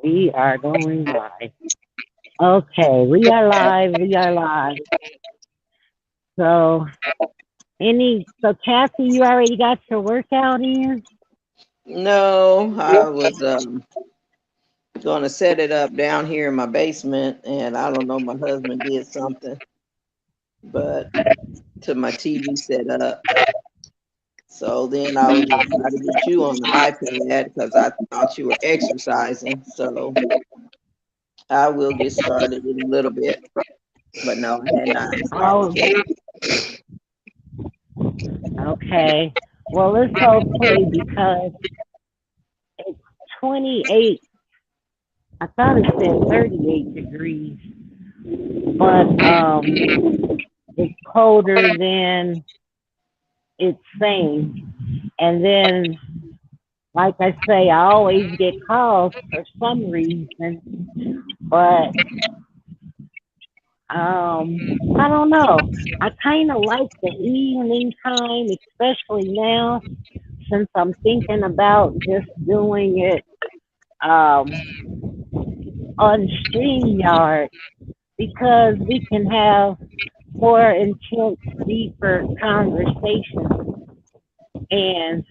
We are going live. Okay, we are live. We are live. So, so Kathy, you already got your workout in? No, I was going to set it up down here in my basement, and I don't know, my husband did something, but to my TV set up. So then I was just trying to get you on the iPad because I thought you were exercising. So I will get started in a little bit, but no, I had not started Oh, yet. okay. Well, it's okay because it's 28. I thought it said 38 degrees, but it's colder than it's saying. And then, like I say, I always get calls for some reason, but I don't know. I kind of like the evening time, especially now since I'm thinking about just doing it um, on StreamYard because we can have more intense, deeper conversations. And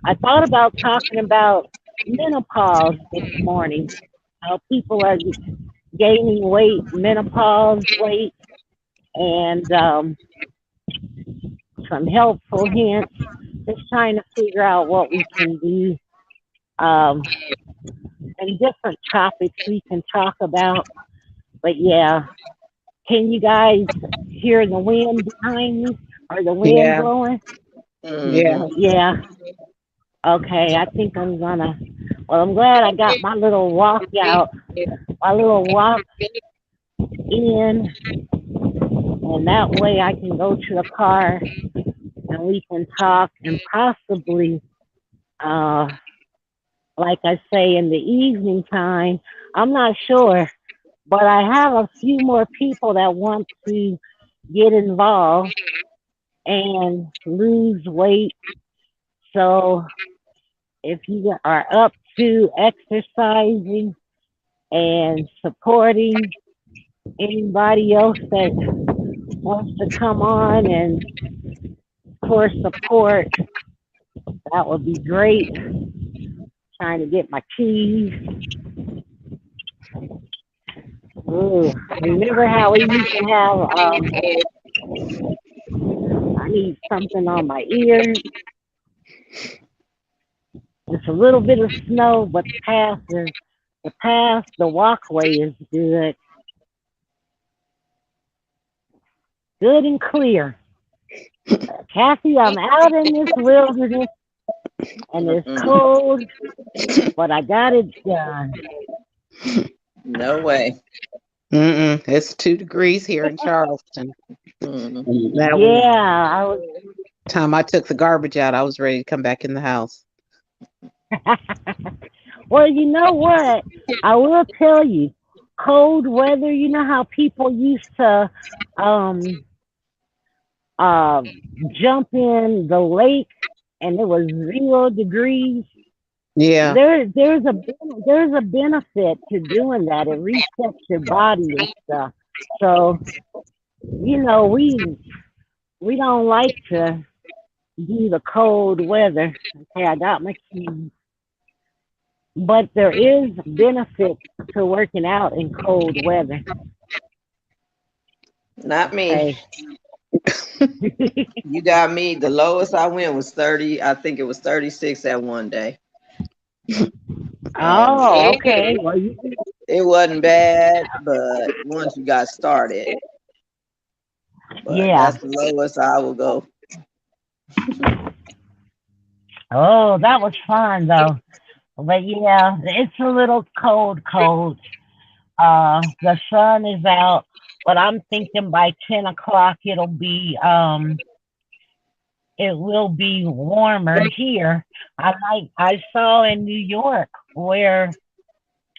I thought about talking about menopause this morning. How people are gaining weight, menopause weight, and some helpful hints. Just trying to figure out what we can do um, and different topics we can talk about. But yeah, can you guys hear the wind behind me? Or the wind Yeah, blowing? yeah. Mm-hmm. Yeah. Okay, I think I'm gonna. Well, I'm glad I got my little walk out, my little walk in, and that way I can go to the car and we can talk and possibly, uh, like I say, in the evening time. I'm not sure, but I have a few more people that want to get involved and lose weight. So if you are up to exercising and supporting anybody else that wants to come on and for support, that would be great. Trying to get my keys. Ooh, remember how we used to have I need something on my ears. It's a little bit of snow, but the walkway is good. Good and clear. Kathy, I'm out in this wilderness and it's Mm-mm. cold, but I got it done. No way. It's 2 degrees here in Charleston. Mm. And that was Yeah, I was. time I took the garbage out. I was ready to come back in the house. Well, you know what? I will tell you, cold weather. You know how people used to um uh jump in the lake and it was 0 degrees. Yeah. There's a benefit to doing that. It resets your body and stuff. So we don't like to do the cold weather. Okay, I got my keys, but there is benefit to working out in cold weather. Not me. Okay. You got me. The lowest I went was 30. I think it was 36 at one day. And Oh, okay. Well, you it wasn't bad, but once you got started, but yeah. that's the lowest I will go. Oh, that was fun though. But yeah, it's a little cold. The sun is out, but I'm thinking by 10 o'clock it will be warmer here. I saw in New York where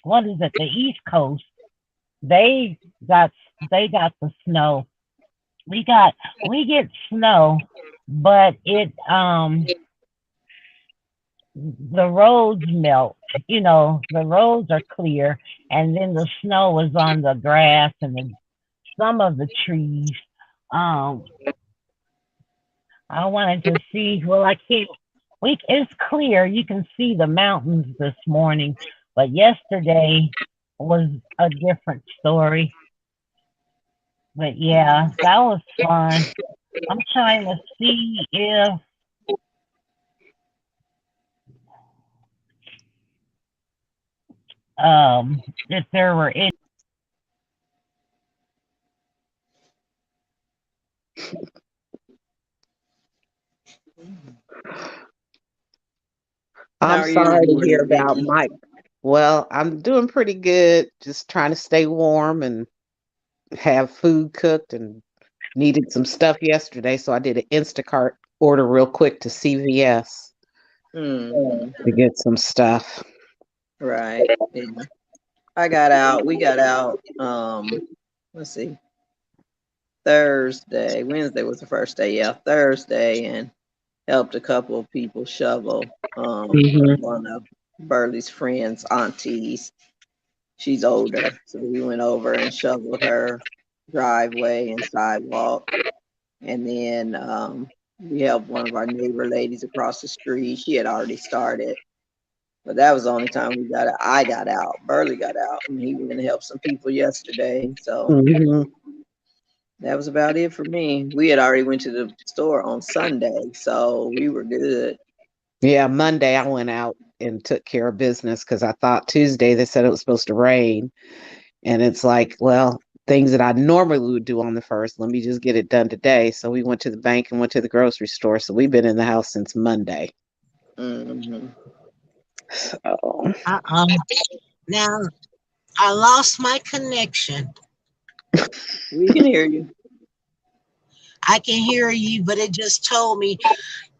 what is it, the East Coast, they got they got the snow. We get snow, but the roads melt. The roads are clear, and then the snow is on the grass and some of the trees. Um, I wanted to see. Well, I can't. It's clear. You can see the mountains this morning, but yesterday was a different story. But yeah, that was fun. I'm trying to see if there were any. How I'm are you this sorry to hear morning, about Vicky? Mike. Well, I'm doing pretty good. Just trying to stay warm and have food cooked and needed some stuff yesterday, so I did an Instacart order real quick to CVS Hmm. to get some stuff. Right. Yeah. We got out, let's see, Thursday. Wednesday was the first day. Yeah, Thursday, and helped a couple of people shovel. Hmm. One of Burley's friends' aunties. She's older, so we went over and shoveled her driveway and sidewalk. And then we helped one of our neighbor ladies across the street. She had already started, but that was the only time I got out. Burley got out, and he went and helped some people yesterday. So Hmm. that was about it for me. We had already went to the store on Sunday, so we were good. Yeah, Monday I went out and took care of business because I thought Tuesday they said it was supposed to rain. And it's like, well, things that I normally would do on the first, let me just get it done today. So we went to the bank and went to the grocery store. So we've been in the house since Monday. Hmm. So, Uh-uh. Now I lost my connection. We can hear you. I can hear you, but it just told me,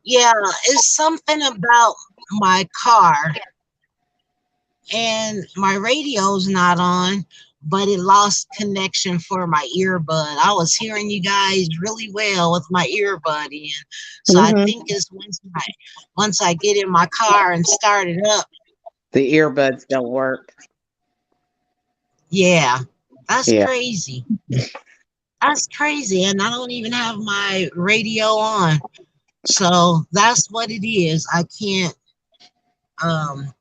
yeah, it's something about my car and my radio's not on, but it lost connection for my earbud. I was hearing you guys really well with my earbud in. So I mhm. think it's once I get in my car and start it up, The earbuds don't work. yeah. That's Yeah. crazy. That's crazy. And I don't even have my radio on. So that's what it is. I can't um,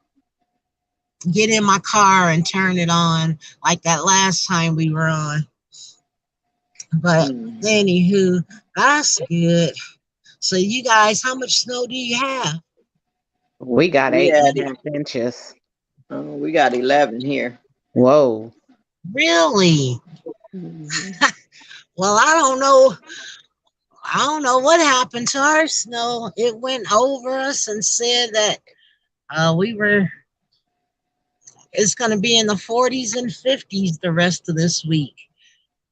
get in my car and turn it on like that last time we were on. But Hmm. anywho, that's good. So you guys, how much snow do you have? We got We eight and had a half inches. we got 11 here. Whoa. Really? Hmm. Well, I don't know. I don't know what happened to our snow. It went over us and said that we were. It's going to be in the 40s and 50s the rest of this week.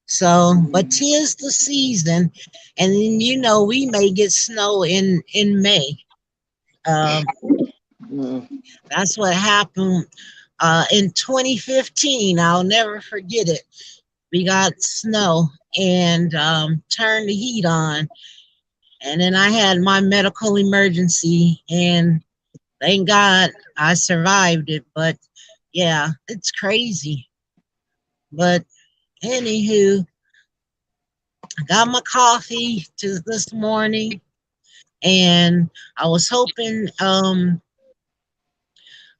So, but tis the season, and then we may get snow in May. Um, Hmm. that's what happened in 2015. I'll never forget it. We got snow and turned the heat on, and then I had my medical emergency, and thank God I survived it. But yeah, it's crazy. But anywho, I got my coffee this morning, and I was hoping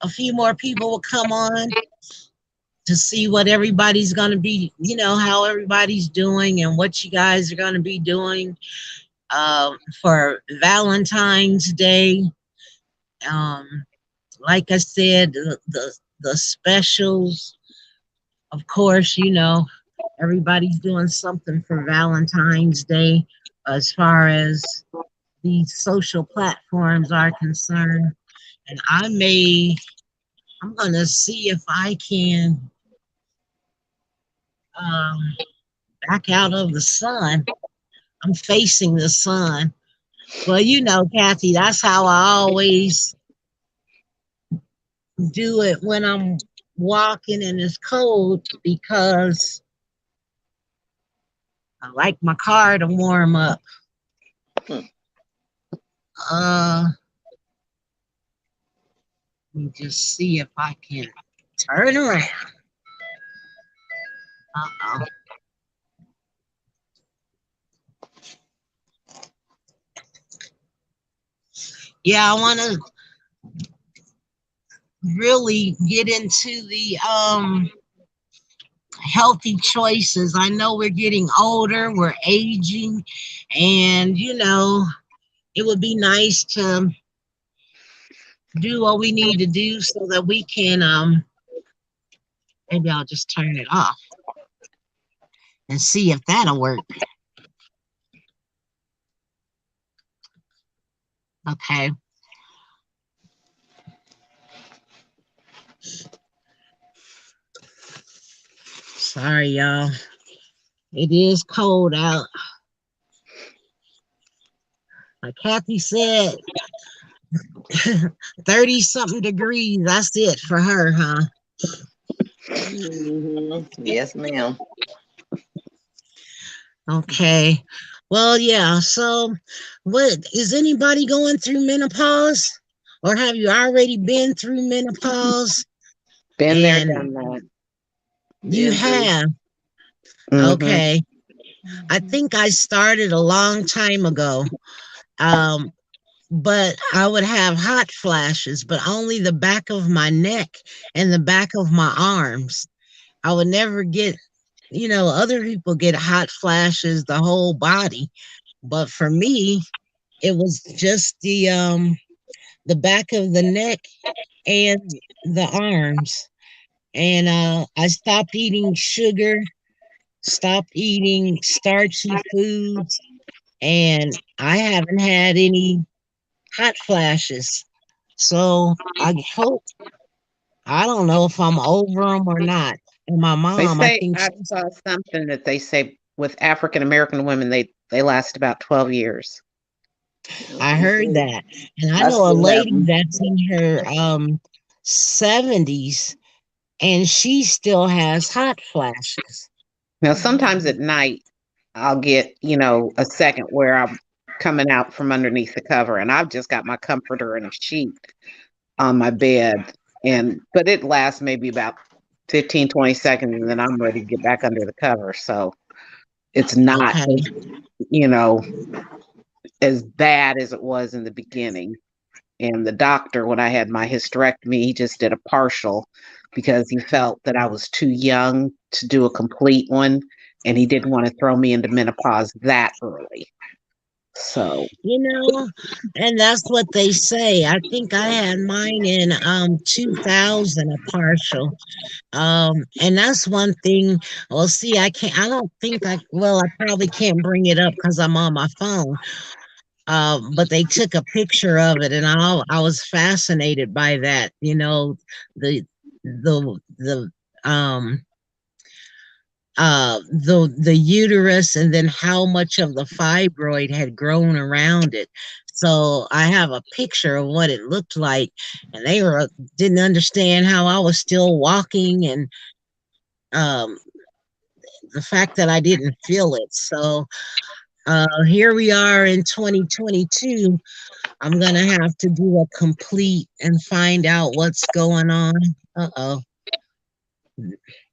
a few more people will come on to see what everybody's going to be, how everybody's doing and what you guys are going to be doing for Valentine's Day. Um, like I said, the specials, of course, everybody's doing something for Valentine's Day as far as these social platforms are concerned. And I'm going to see if I can um, back out of the sun. I'm facing the sun. Well, Kathy, that's how I always do it when I'm walking and it's cold because I like my car to warm up. Uh, me just see if I can turn around. Uh-oh. Yeah, I want to really get into the healthy choices. I know we're getting older, we're aging, and it would be nice to do what we need to do so that we can maybe I'll just turn it off and see if that'll work. Okay. Sorry, y'all. It is cold out. Like Kathy said, 30 something degrees. That's it for her, huh? Yes, ma'am. Okay. Well, yeah. So, what is anybody going through menopause? Or have you already been through menopause? Been there, And done that. you Been through. have. Okay. I think I started a long time ago. But I would have hot flashes, but only the back of my neck and the back of my arms. I would never get, other people get hot flashes the whole body, but for me, it was just the back of the neck and the arms. And I stopped eating sugar, stopped eating starchy foods, and I haven't had any hot flashes. So I hope, I don't know if I'm over them or not. And my They mom, I say think I saw something that they say with African American women they last about 12 years. I heard that. And I I know a still have lady them. that's in her 70s and she still has hot flashes. Now sometimes at night I'll get, a second where I'm coming out from underneath the cover and I've just got my comforter and a sheet on my bed but it lasts maybe about 15, 20 seconds and then I'm ready to get back under the cover. So it's not, Okay. you know, as bad as it was in the beginning. And the doctor, when I had my hysterectomy, he just did a partial because he felt that I was too young to do a complete one. And he didn't want to throw me into menopause that early. So, And that's what they say. I think I had mine in 2000, a partial. And that's one thing. Well, see, I don't think I probably can't bring it up because I'm on my phone. But they took a picture of it, and I was fascinated by that. The the um the uterus, and then how much of the fibroid had grown around it. So I have a picture of what it looked like, and they didn't understand how I was still walking, and um the fact that I didn't feel it. So here we are in 2022. I'm gonna have to do a complete and find out what's going on. Uh-oh.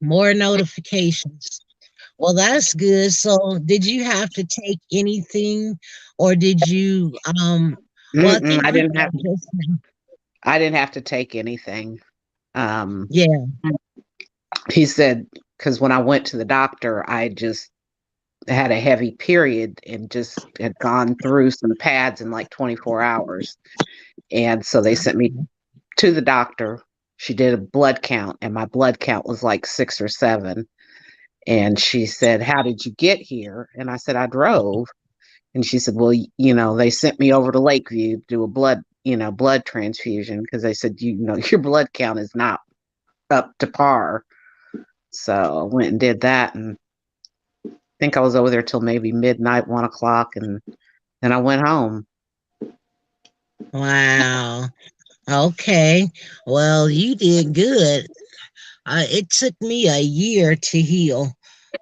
More notifications. Well, that's good. So did you have to take anything, or did you well, I think I you didn't have said just now. I didn't have to take anything. Yeah. He said, because when I went to the doctor, I just had a heavy period and just had gone through some pads in like 24 hours. And so they sent me to the doctor. She did a blood count, and my blood count was like 6 or 7. And she said, "How did you get here?" And I said, "I drove." And she said, "Well, they sent me over to Lakeview to do a blood transfusion because they said, your blood count is not up to par." So I went and did that, and I think I was over there till maybe midnight, 1 o'clock, and then I went home. Wow. Okay. Well, you did good. It took me a year to heal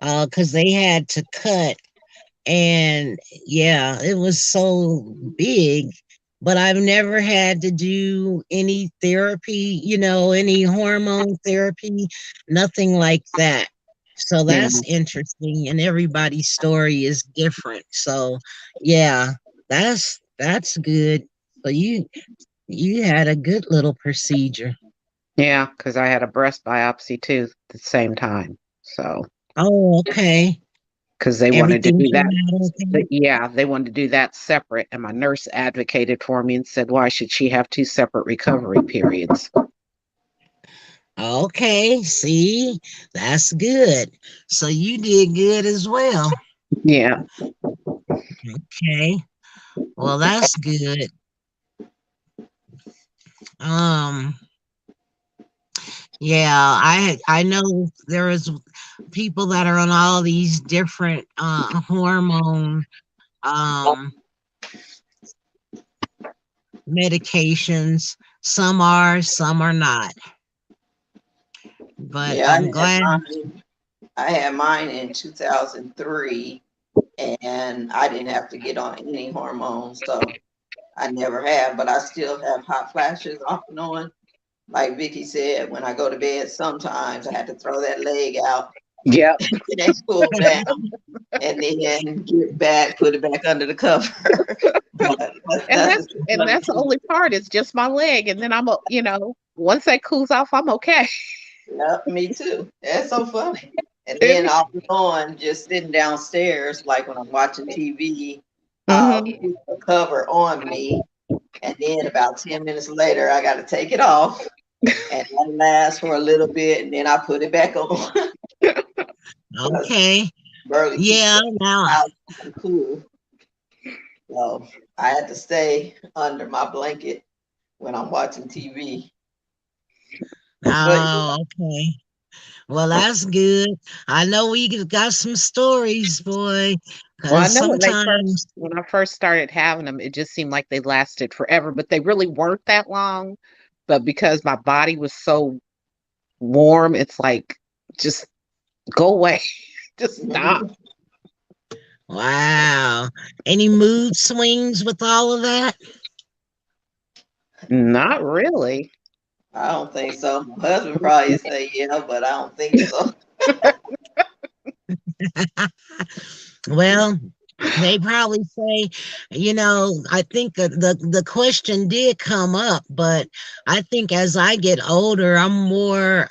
because they had to cut. And yeah, it was so big but I've never had to do any therapy, you know, any hormone therapy, nothing like that. So Yeah. that's interesting, and everybody's story is different. So yeah, that's good. So you had a good little procedure. Yeah, because I had a breast biopsy too at the same time. So, Oh, okay. because they wanted to Everything do that. came out okay. Yeah, they wanted to do that separate. And my nurse advocated for me and said, why should she have two separate recovery periods? Okay, see, that's good. So you did good as well. Yeah. Okay. Well, that's good. Um, yeah, I know there is people that are on all these different hormone um medications. Some are not. But Yeah, I'm glad. I had mine in 2003, and I didn't have to get on any hormones, so I never have, but I still have hot flashes off and on. Like Vicky said, when I go to bed, sometimes I have to throw that leg out Yep. and cool down, and then get back, put it back under the cover. But And that's that's just and funny that's the too. only part is just my leg. And then once that cools off, I'm okay. Yep, me too. That's so funny. And then hmm off and on, just sitting downstairs, like when I'm watching TV, I'll hmm keep the cover on me, and then about 10 minutes later, I got to take it off, and that lasts for a little bit, and then I put it back on. Because Okay. Burley keeps Yeah, the now house cool. So I had to stay under my blanket when I'm watching TV. But oh, okay. Well, that's good. I know we got some stories, boy, Well, I because know sometimes, when I first started having them, it just seemed like they lasted forever, but they really weren't that long. But because my body was so warm, it's like, just go away. Just stop. wow. Any mood swings with all of that? Not really. I don't think so. My husband probably say yeah, but I don't think so. Well, they probably say, you know, I think the question did come up, but I think as I get older, I'm more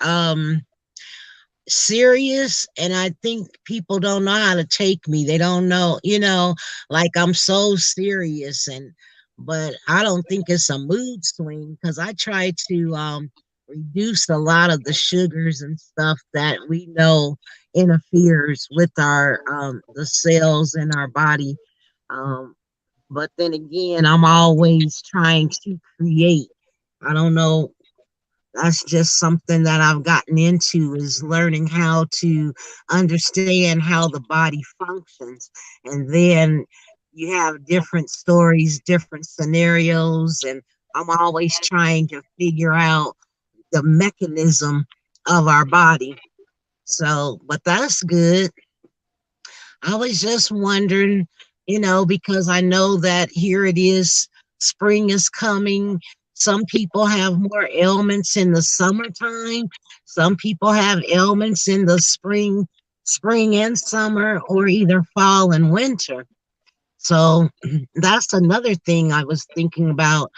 serious, and I think people don't know how to take me. They don't know, you know, like I'm so serious, and but I don't think it's a mood swing because I try to reduce a lot of the sugars and stuff that we know interferes with our the cells in our body. um but then again, I'm always trying to create. I don't know, that's just something that I've gotten into, is learning how to understand how the body functions. And then you have different stories, different scenarios, and I'm always trying to figure out the mechanism of our body. So, but that's good. I was just wondering, you know, because I know that here it is, spring is coming. Some people have more ailments in the summertime. Some people have ailments in the spring and summer, or either fall and winter. So that's another thing I was thinking about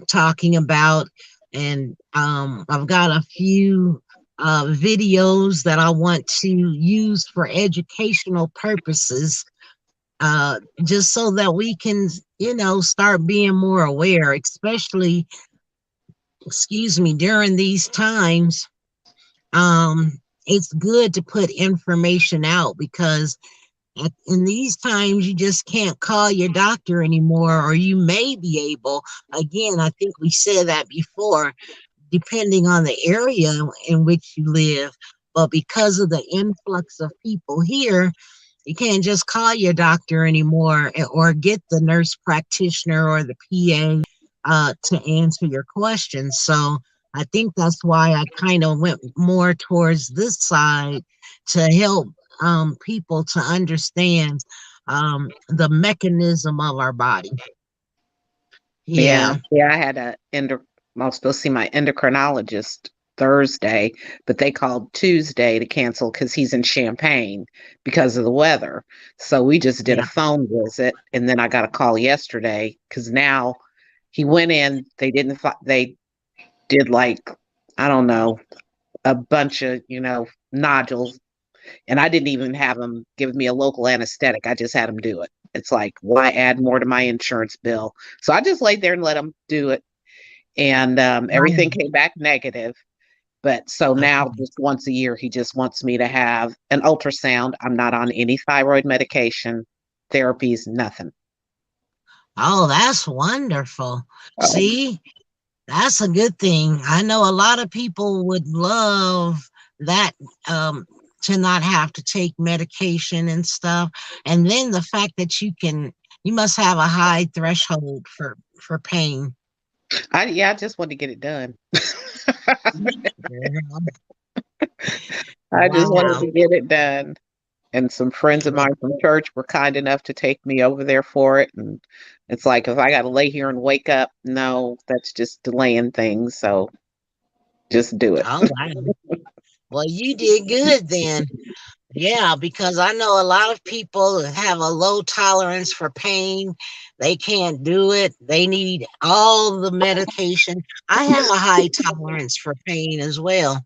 talking about. And I've got a few videos that I want to use for educational purposes, just so that we can, you know, start being more aware, especially, excuse me, during these times. It's good to put information out because in these times you just can't call your doctor anymore, or you may be able, again, I think we said that before, depending on the area in which you live. But because of the influx of people here, you can't just call your doctor anymore, or get the nurse practitioner or the PA to answer your questions. So I think that's why I kind of went more towards this side, to help people to understand the mechanism of our body. Yeah. I had I was supposed to see my endocrinologist Thursday, but they called Tuesday to cancel because he's in Champaign because of the weather. So we just did a Yeah. phone visit, and then I got a call yesterday because now he went in. They did like, I don't know, a bunch of nodules, and I didn't even have him give me a local anesthetic. I just had him do it. It's like, why add more to my insurance bill? So I just laid there and let him do it, and everything came back negative. But so now, Okay. just once a year, he just wants me to have an ultrasound. I'm not on any thyroid medication, therapies, nothing. Oh, that's wonderful. See, that's a good thing. I know a lot of people would love that, um, to not have to take medication and stuff. And then the fact that you must have a high threshold for pain. I just want to get it done. Yeah. I just wanted Wow. to get it done. And some friends of mine from church were kind enough to take me over there for it. And it's like, if I got to lay here and wake up, no, that's just delaying things. So just do it. Oh, wow. Well, you did good then. Yeah, because I know a lot of people have a low tolerance for pain. They can't do it. They need all the medication. I have a high tolerance for pain as well.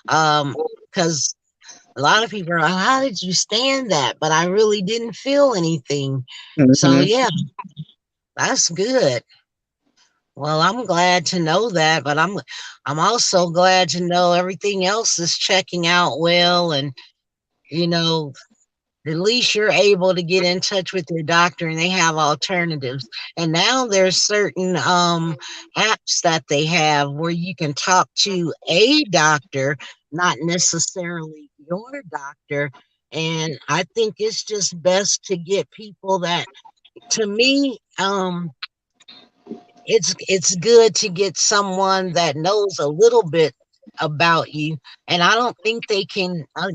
Because a lot of people are like, how did you stand that? But I really didn't feel anything. So Hmm. yeah, that's good. Well, I'm glad to know that, but I'm also glad to know everything else is checking out well, and you know at least you're able to get in touch with your doctor and they have alternatives. And now there's certain apps that they have where you can talk to a doctor, not necessarily your doctor. And I think it's just best to get people that, to me, it's good to get someone that knows a little bit about you. And I don't think they can, I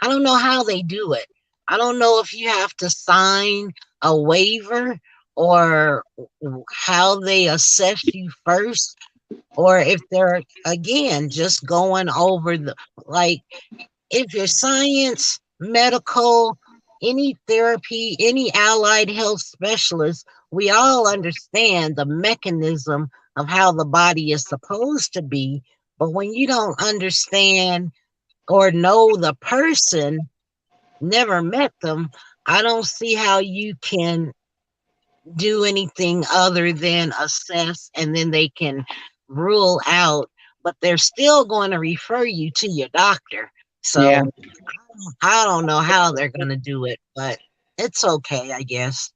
don't know how they do it. I don't know if you have to sign a waiver, or how they assess you first, or if they're again just going over the, like, if you're science, medical, any therapy, any allied health specialist, we all understand the mechanism of how the body is supposed to be. But when you don't understand or know the person, never met them, I don't see how you can do anything other than assess, and then they can rule out, but they're still going to refer you to your doctor. Yeah. So I don't know how they're going to do it, but it's okay, I guess.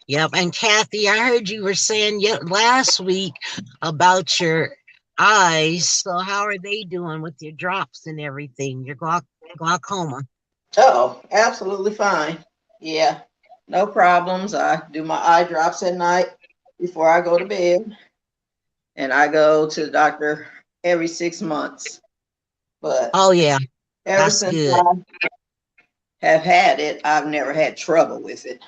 Yep. And Kathy, I heard you were saying last week about your eyes. So how are they doing with your drops and everything? Your glaucoma? Oh, absolutely fine. Yeah, no problems. I do my eye drops at night before I go to bed, and I go to the doctor every 6 months. But Oh yeah, ever that's since good. I have had it, I've never had trouble with it.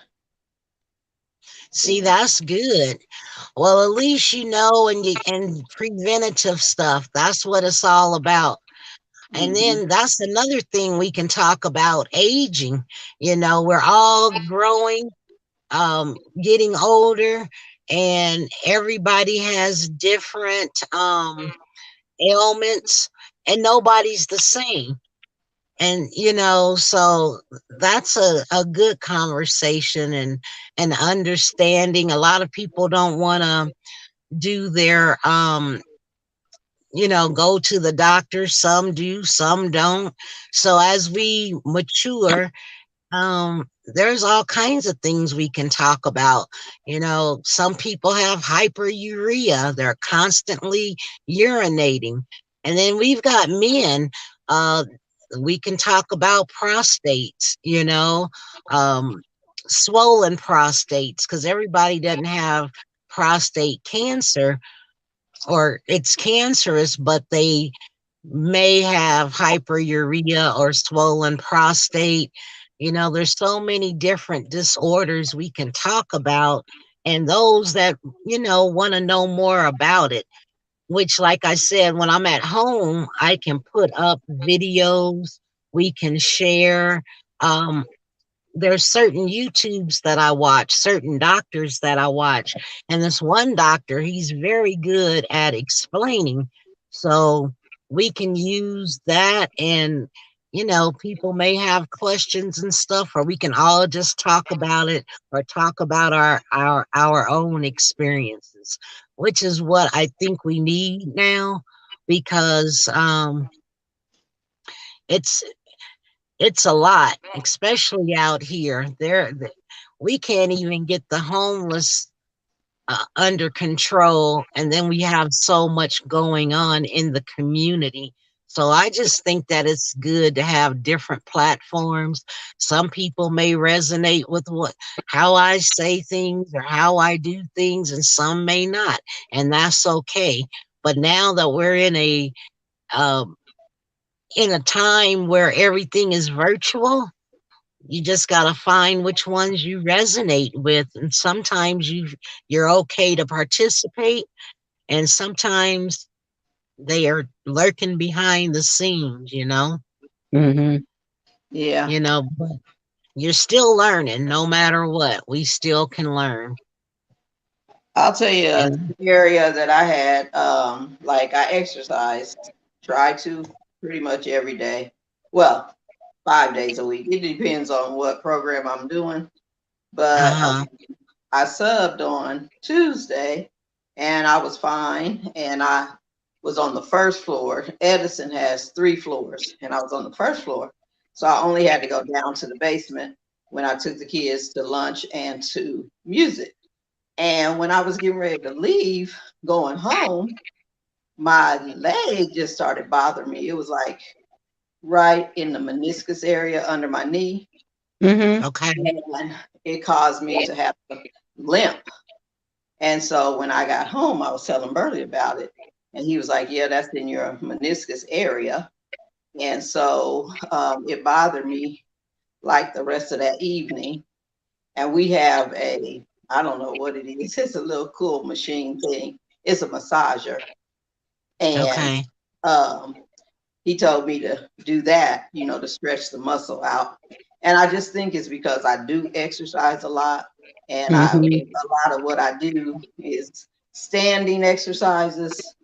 See, that's good. Well, at least you know, and preventative stuff. That's what it's all about. And Mhm. then that's another thing we can talk about: aging. We're all growing, getting older, and everybody has different ailments, and nobody's the same. And so that's a good conversation, and understanding. A lot of people don't want to do their go to the doctor. Some do, some don't. So as we mature, there's all kinds of things we can talk about. Some people have hyperurea, they're constantly urinating. And then we've got men, uh we can talk about prostates, um swollen prostates, because everybody doesn't have prostate cancer, or it's cancerous, but they may have hyperurea or swollen prostate. You know, there's so many different disorders we can talk about, and those that, want to know more about it, which, like I said, when I'm at home, I can put up videos, we can share. Um, there's certain YouTubes that I watch, certain doctors that I watch. And this one doctor, he's very good at explaining. So we can use that, and people may have questions and stuff, or we can all just talk about it, or talk about our own experiences, which is what I think we need now, because it's it's a lot, especially out here. We can't even get the homeless under control, and then we have so much going on in the community. So I just think that it's good to have different platforms. Some people may resonate with how I say things or how I do things, and some may not, and that's okay. But now that we're um, in a time where everything is virtual, you just got to find which ones you resonate with. And sometimes you're okay to participate, and sometimes they are lurking behind the scenes, Mm-hmm. Yeah. but you're still learning no matter what. We still can learn. I'll tell you And an area that I had, like I exercise, try to pretty much every day. Well, 5 days a week. It depends on what program I'm doing. But uh-huh. I subbed on Tuesday and I was fine. And I was on the first floor. Edison has 3 floors, and I was on the first floor. So I only had to go down to the basement when I took the kids to lunch and to music. And when I was getting ready to leave, going home, my leg just started bothering me. It was like right in the meniscus area under my knee. Mm-hmm. Okay. And it caused me to have to limp. And so when I got home, I was telling Burley about it. And he was like, yeah, that's in your meniscus area. And so it bothered me like the rest of that evening. And we have I don't know what it is. It's a little cool machine thing. It's a massager. And Okay. um, he told me to do that, to stretch the muscle out. And I just think it's because I do exercise a lot. And a Mm-hmm. lot of what I do is standing exercises.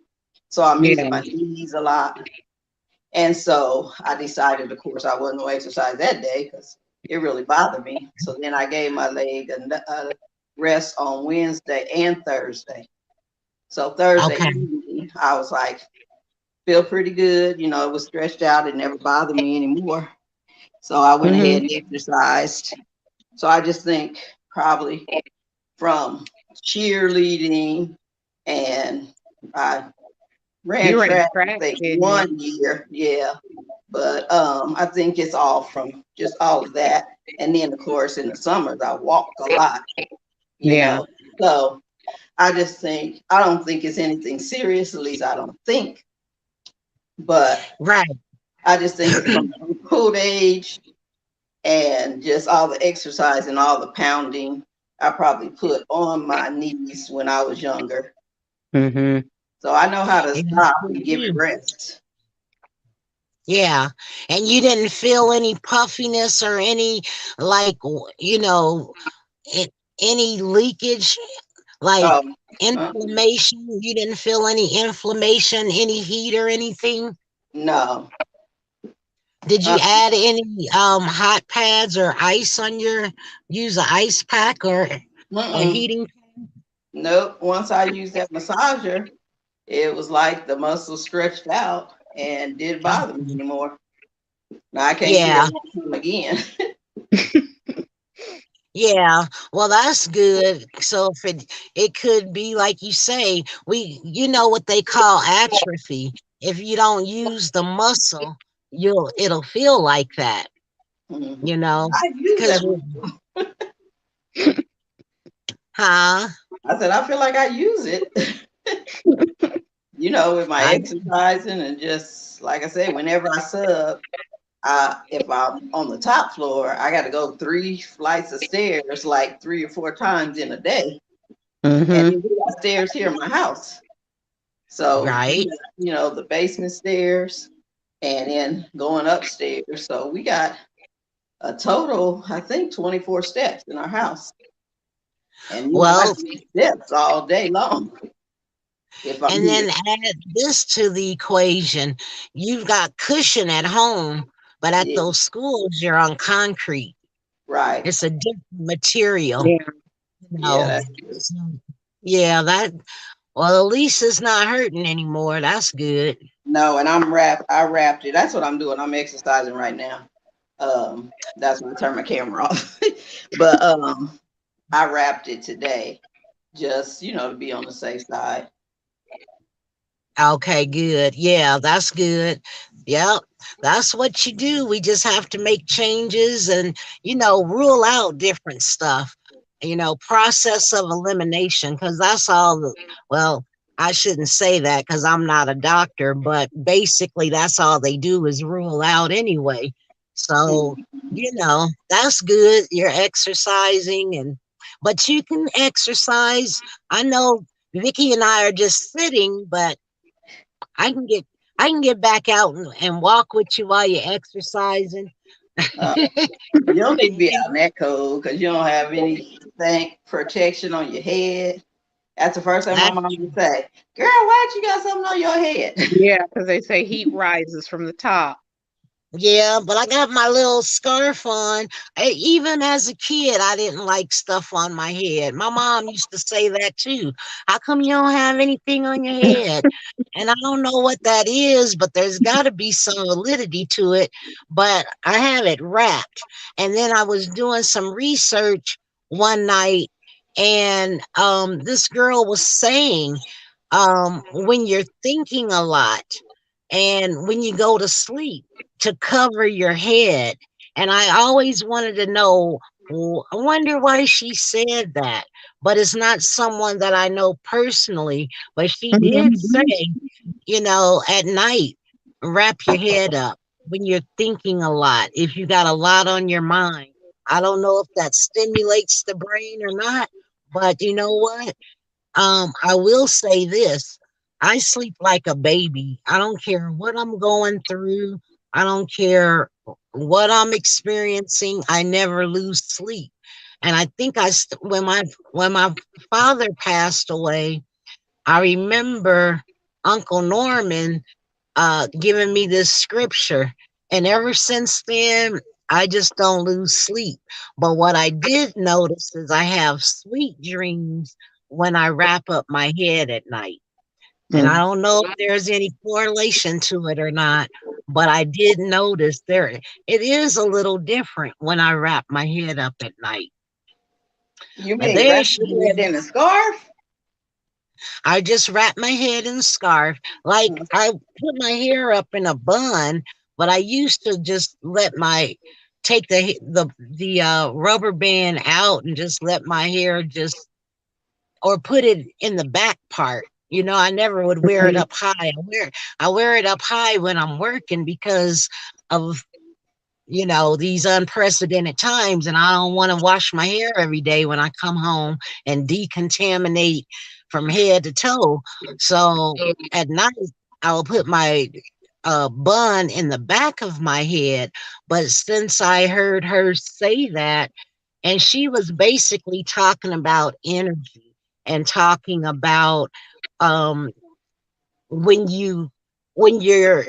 So I'm using Yeah. my knees a lot. And so I decided, of course, I wasn't going to exercise that day because it really bothered me. So then I gave my leg a rest on Wednesday and Thursday. So Thursday Okay. evening, I was like, feel pretty good. It was stretched out. It never bothered me anymore. So I went Mm-hmm. ahead and exercised. So I just think probably from cheerleading, and I ran You ran track, I track, think, didn't you? 1 year. Yeah. But I think it's all from just all of that. And then, of course, in the summers, I walk a lot, you Yeah. know. So I just think, I don't think it's anything serious, at least I don't think. But Right. I just think from old age and just all the exercise and all the pounding I probably put on my knees when I was younger. Mm-hmm. So I know how to Yeah. stop and give it rest. Yeah. And you didn't feel any puffiness or any, like, any leakage, like Oh, inflammation? You didn't feel any inflammation, any heat or anything? no. Did you Uh, add any hot pads or ice on use an ice pack or a mm-mm. heating? Nope. Once I used that massager, it was like the muscle stretched out and didn't bother me Okay. anymore. Now I can't see Yeah. that again. Yeah, well, that's good. So if it could be like you say, you know what they call atrophy. If you don't use the muscle, it'll feel like that, Mhm. you know, I use because that. huh? I said I feel like I use it. With my I exercising and just like I said, whenever I sub, if I'm on the top floor, I got to go 3 flights of stairs like 3 or 4 times in a day. And Mm-hmm. then we got stairs here in my house. So, Right. you know, the basement stairs and then going upstairs. So we got a total, I think, 24 steps in our house. And you know, I Well, do steps all day long if I'm and here. then add this to the equation. You've got cushion at home, but at Yeah, those schools, you're on concrete. right. It's a different material, Yeah. you Yeah, know. that's good. So, yeah, that, well, at least it's not hurting anymore. That's good. No, and I wrapped it. That's what I'm doing. I'm exercising right now. That's when I turn my camera off. But I wrapped it today, just you know, to be on the safe side. Okay, good. Yeah, that's good. Yep, that's what you do. We just have to make changes and, rule out different stuff, process of elimination, because that's all well, I shouldn't say that because I'm not a doctor, but basically that's all they do is rule out anyway. So, that's good. You're exercising but you can exercise. I know Vicky and I are just sitting, but I can get I can get back out and walk with you while you're exercising. Uh, you don't need to be out in that cold because you don't have anything protection on your head. That's the first thing my That mom would say. Girl, why you got something on your head? Yeah, because they say heat rises from the top. Yeah, but I got my little scarf on. Even as a kid, I didn't like stuff on my head. My mom used to say that too. How come you don't have anything on your head? And I don't know what that is, but there's got to be some validity to it. But I have it wrapped. And then I was doing some research one night, and this girl was saying, when you're thinking a lot and when you go to sleep, to cover your head. And I always wanted to know, I wonder why she said that. But it's not someone that I know personally, but she did say, at night, wrap your head up when you're thinking a lot, if you got a lot on your mind. I don't know if that stimulates the brain or not, but you know what? I will say this. I sleep like a baby. I don't care what I'm going through. I don't care what I'm experiencing. I never lose sleep. And I think when my father passed away, I remember Uncle Norman giving me this scripture. And ever since then, I just don't lose sleep. But what I did notice is I have sweet dreams when I wrap up my head at night. And I don't know if there's any correlation to it or not, but I did notice it is a little different when I wrap my head up at night. You But mean there wrap she your head is. in a scarf? I just wrap my head in a scarf. Like I put my hair up in a bun, but I used to just take the rubber band out and just let my hair or put it in the back part. I never would wear it up high. I wear it up high when I'm working because of these unprecedented times, and I don't want to wash my hair every day when I come home and decontaminate from head to toe. So at night I'll put my bun in the back of my head. But since I heard her say that, and she was basically talking about energy and talking about um, when you're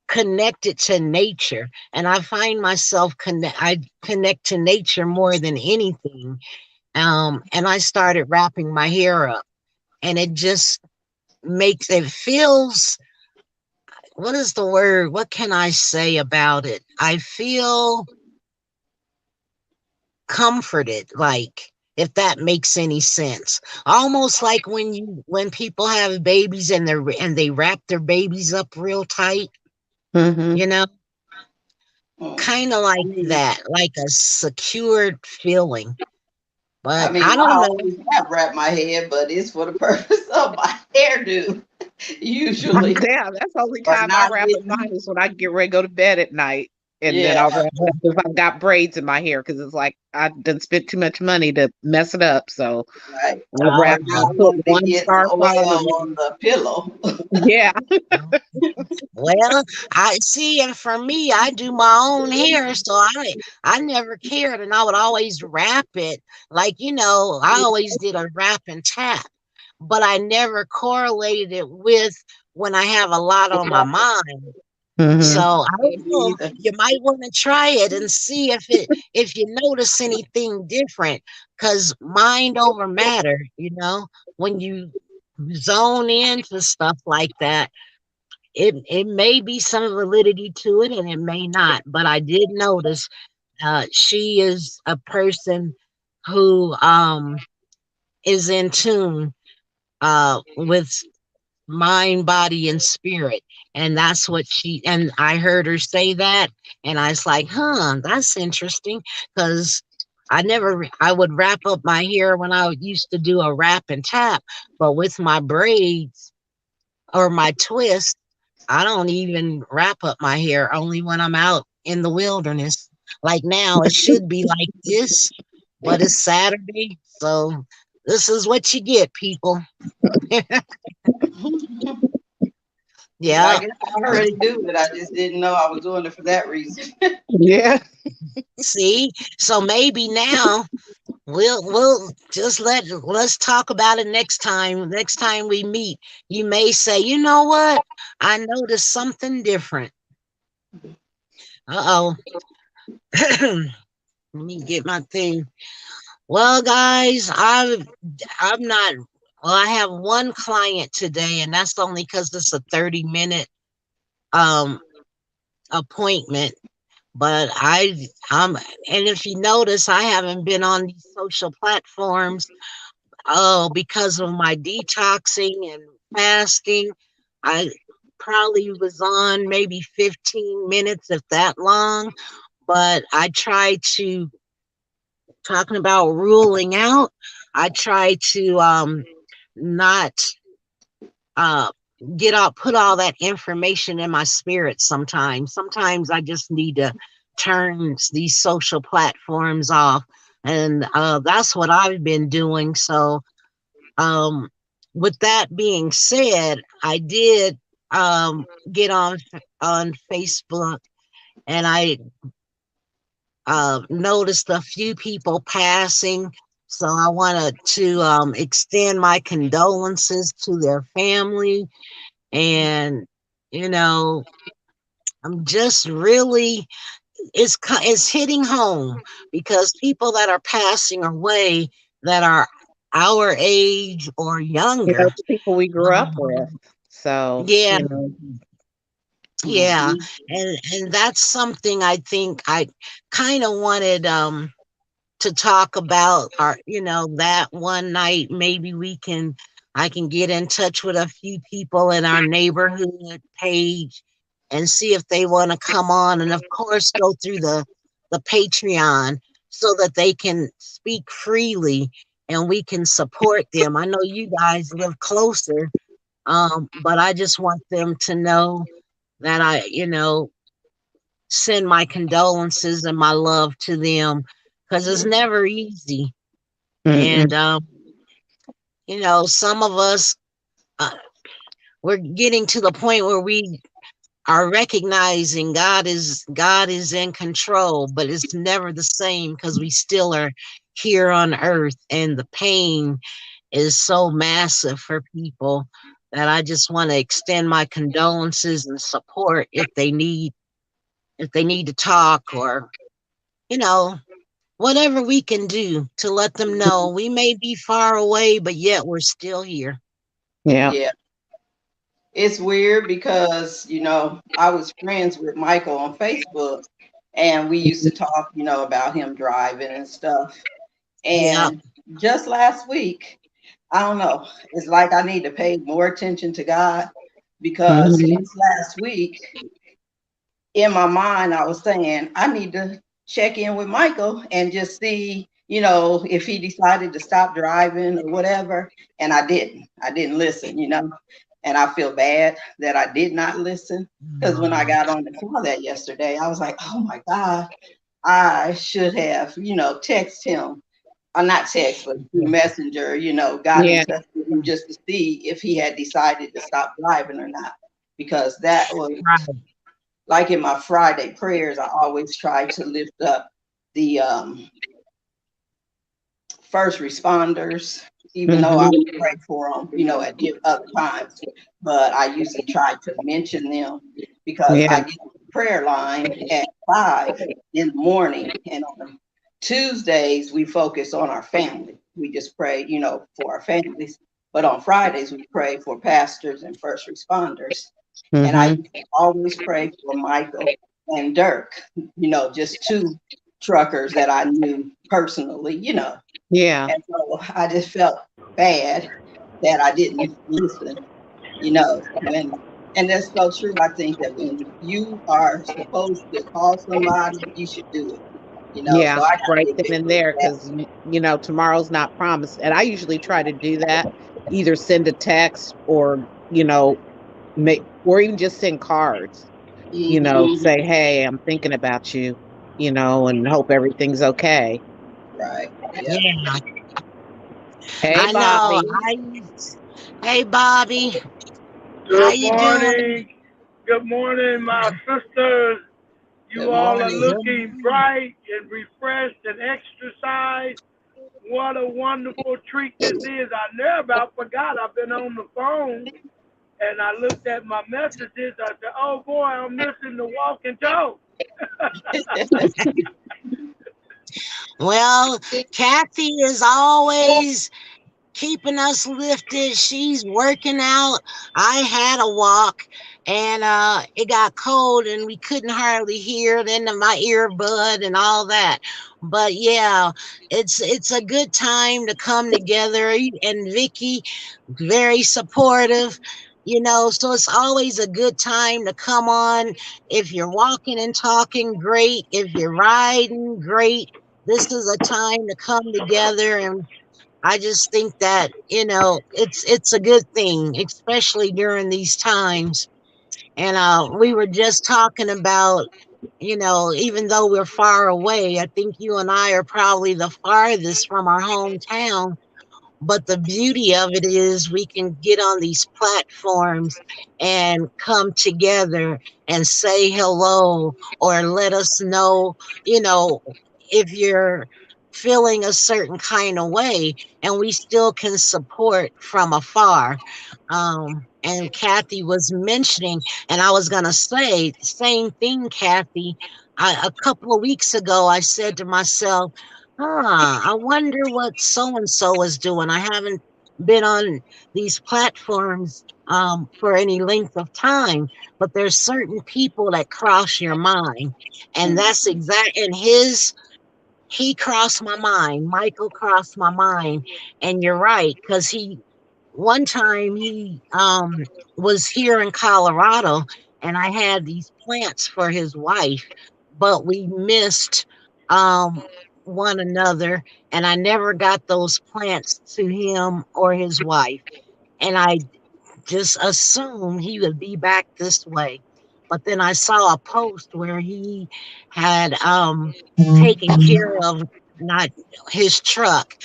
connected to nature, and I find myself I connect to nature more than anything. And I started wrapping my hair up, and it just feels, what is the word? What can I say about it? I feel comforted, like, if that makes any sense. Almost like when people have babies and they wrap their babies up real tight, Mm-hmm. kind of like that, like a secured feeling. I But mean, I I don't know. always have wrapped my head, but it's for the purpose of my hairdo, usually. Yeah, that's the only Or time I not wrap up with mine is when I get ready to go to bed at night. and then Yeah. I'll wrap up if I've got braids in my hair because it's like I done spent too much money to mess it up. So Right. I'll Oh, wrap, I I'll don't put want to be one getting scarf on oil and on the pillow. yeah. well, I see, and for me, I do my own hair, so I never cared, and I would always wrap it. Like, I always did a wrap and tap, but I never correlated it with when I have a lot on my mind. So Hmm. I Me don't know. either. You might want to try it and see if you notice anything different. Cause mind over matter, when you zone into stuff like that, it may be some validity to it and it may not. But I did notice she is a person who is in tune with mind, body, and spirit. And that's what and I heard her say that. And I was like, that's interesting. Because I would wrap up my hair when I used to do a wrap and tap. But with my braids or my twist, I don't even wrap up my hair only when I'm out in the wilderness. Like now, it should be like this, but it's Saturday. So this is what you get, people. Yeah, I Yeah. guess I already do it. I just didn't know I was doing it for that reason. Yeah. See, so maybe now we'll just let's talk about it next time. Next time we meet, you may say, you know what? I noticed something different. Uh-oh. Let me get my thing. Well, guys, I'm not well, I have one client today, and that's only because it's a 30-minute um appointment. But and if you notice, I haven't been on these social platforms, because of my detoxing and fasting. I probably was on maybe 15 minutes, if that long. But I try to, talking about ruling out, I try to not uh put all that information in my spirit sometimes. Sometimes I just need to turn these social platforms off. And that's what I've been doing. So um with that being said, I did get on Facebook, and I noticed a few people passing. So I wanted to extend my condolences to their family. And, you know, I'm just really, it's hitting home because people that are passing away that are our age or You know, younger. the people we grew up um, with. So, yeah, you know, yeah. Mhm. And that's something I think I kind of wanted to talk about, our that one night. Maybe I can get in touch with a few people in our neighborhood page and see if they want to come on, and of course go through the Patreon so that they can speak freely and we can support them. I know you guys live closer, but I just want them to know that I send my condolences and my love to them, because it's never easy. mm-mm. And some of us, uh, we're getting to the point where we are recognizing God is in control, but it's never the same because we still are here on earth, and the pain is so massive for people that I just want to extend my condolences and support if they need to talk, or you know whatever we can do to let them know we may be far away, but yet we're still here. Yeah. Yeah. It's weird because, I was friends with Michael on Facebook and we used to talk, about him driving and stuff. Yeah. And just last week, I don't know, it's like I need to pay more attention to God because Hmm. since last week, in my mind, I was saying, I need to check in with Michael and just see, if he decided to stop driving or whatever. And I didn't listen. And I feel bad that I did not listen, because when I got on the call that yesterday, I was like, oh my God, I should have, text him. Or not text, but through messenger, got in Yeah. touch with him just to see if he had decided to stop driving or not. Because that was Right. like in my Friday prayers, I always try to lift up the first responders, even though I Hmm. would pray for them, at other times. But I usually try to mention them because I Yeah. get on the prayer line at 5 in the morning. And on Tuesdays, we focus on our family. We just pray, for our families. But on Fridays, we pray for pastors and first responders. And I Hmm. used to always pray for Michael and Dirk, just two truckers that I knew personally. Yeah. And so I just felt bad that I didn't listen, and that's so true. I think that when you are supposed to call somebody, you should do it. Yeah. So I got to Right get then and victory there, with that. because tomorrow's not promised. And I usually try to do that, either send a text or, make, or even just send cards, Mhm. say, hey, I'm thinking about you, and hope everything's okay. Right. Yeah. Yeah, Hey, I know. Bobby. Hey, Bobby, how Good you doing? morning. Good morning, my sisters. Good You all are morning. Good looking morning. bright and refreshed and exercised. What a wonderful treat this is. I never about forgot I've been on the phone and I looked at my messages. I said, oh boy, I'm missing the walk and talk. Well, Kathy is always keeping us lifted. She's working out. I had a walk and it got cold and we couldn't hardly hear it into my earbud and all that. But yeah, it's a good time to come together, and Vicky very supportive. So it's always a good time to come on. If you're walking and talking, great. If you're riding, great. This is a time to come together, and I just think that, it's a good thing, especially during these times. And we were just talking about, even though we're far away, I think you and I are probably the farthest from our hometown. But the beauty of it is we can get on these platforms and come together and say hello, or let us know, you know, if you're feeling a certain kind of way, and we still can support from afar. And Kathy was mentioning, and I was going to say, same thing, Kathy. A couple of weeks ago, I said to myself, I wonder what so and so is doing. I haven't been on these platforms for any length of time, but there's certain people that cross your mind, and that's Mhm. exact. And he crossed my mind. Michael crossed my mind, and you're right, because one time he was here in Colorado, and I had these plants for his wife, but we missed um one another, and I never got those plants to him or his wife, and I just assumed he would be back this way. But then I saw a post where he had taken care of not his truck,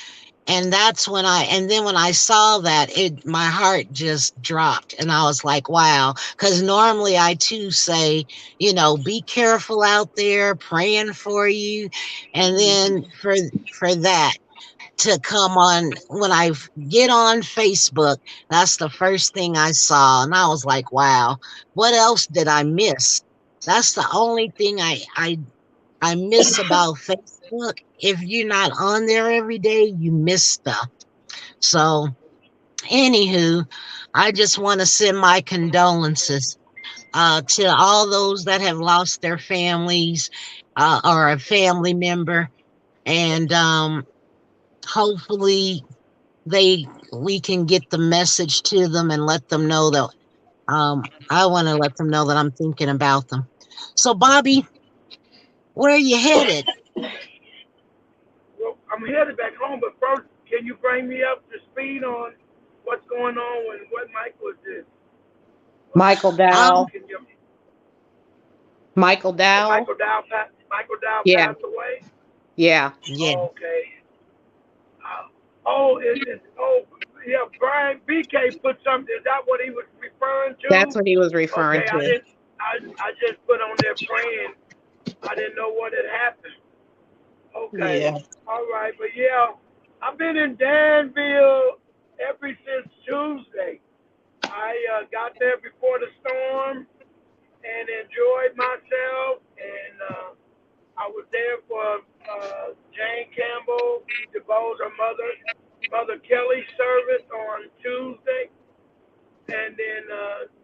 and that's when and then when I saw that, my heart just dropped, and I was like, wow. Because normally I too say, be careful out there, praying for you. And then for that to come on, when I get on Facebook, that's the first thing I saw, and I was like, wow, what else did I miss? That's the only thing I miss about Facebook. If you're not on there every day, you miss stuff. So, anywho, I just want to send my condolences to all those that have lost their families, or a family member, and hopefully we can get the message to them and let them know that I want to let them know that I'm thinking about them. So, Bobby, where are you headed? Well, I'm headed back home, but first, can you bring me up to speed on what's going on and what Michael is doing? Michael Dow. Can you- Michael Dow. Michael Dow Yeah. passed away. Yeah. Yeah. Okay. Oh, yeah. Brian BK put something. Is that what he was referring to? That's what he was referring Okay, to. I just put on there praying. I didn't know what had happened. Okay. Yeah. All right, but yeah, I've been in Danville ever since Tuesday. I got there before the storm and enjoyed myself, and I was there for Jane Campbell, DeVoe's her Mother Kelly service on Tuesday. And then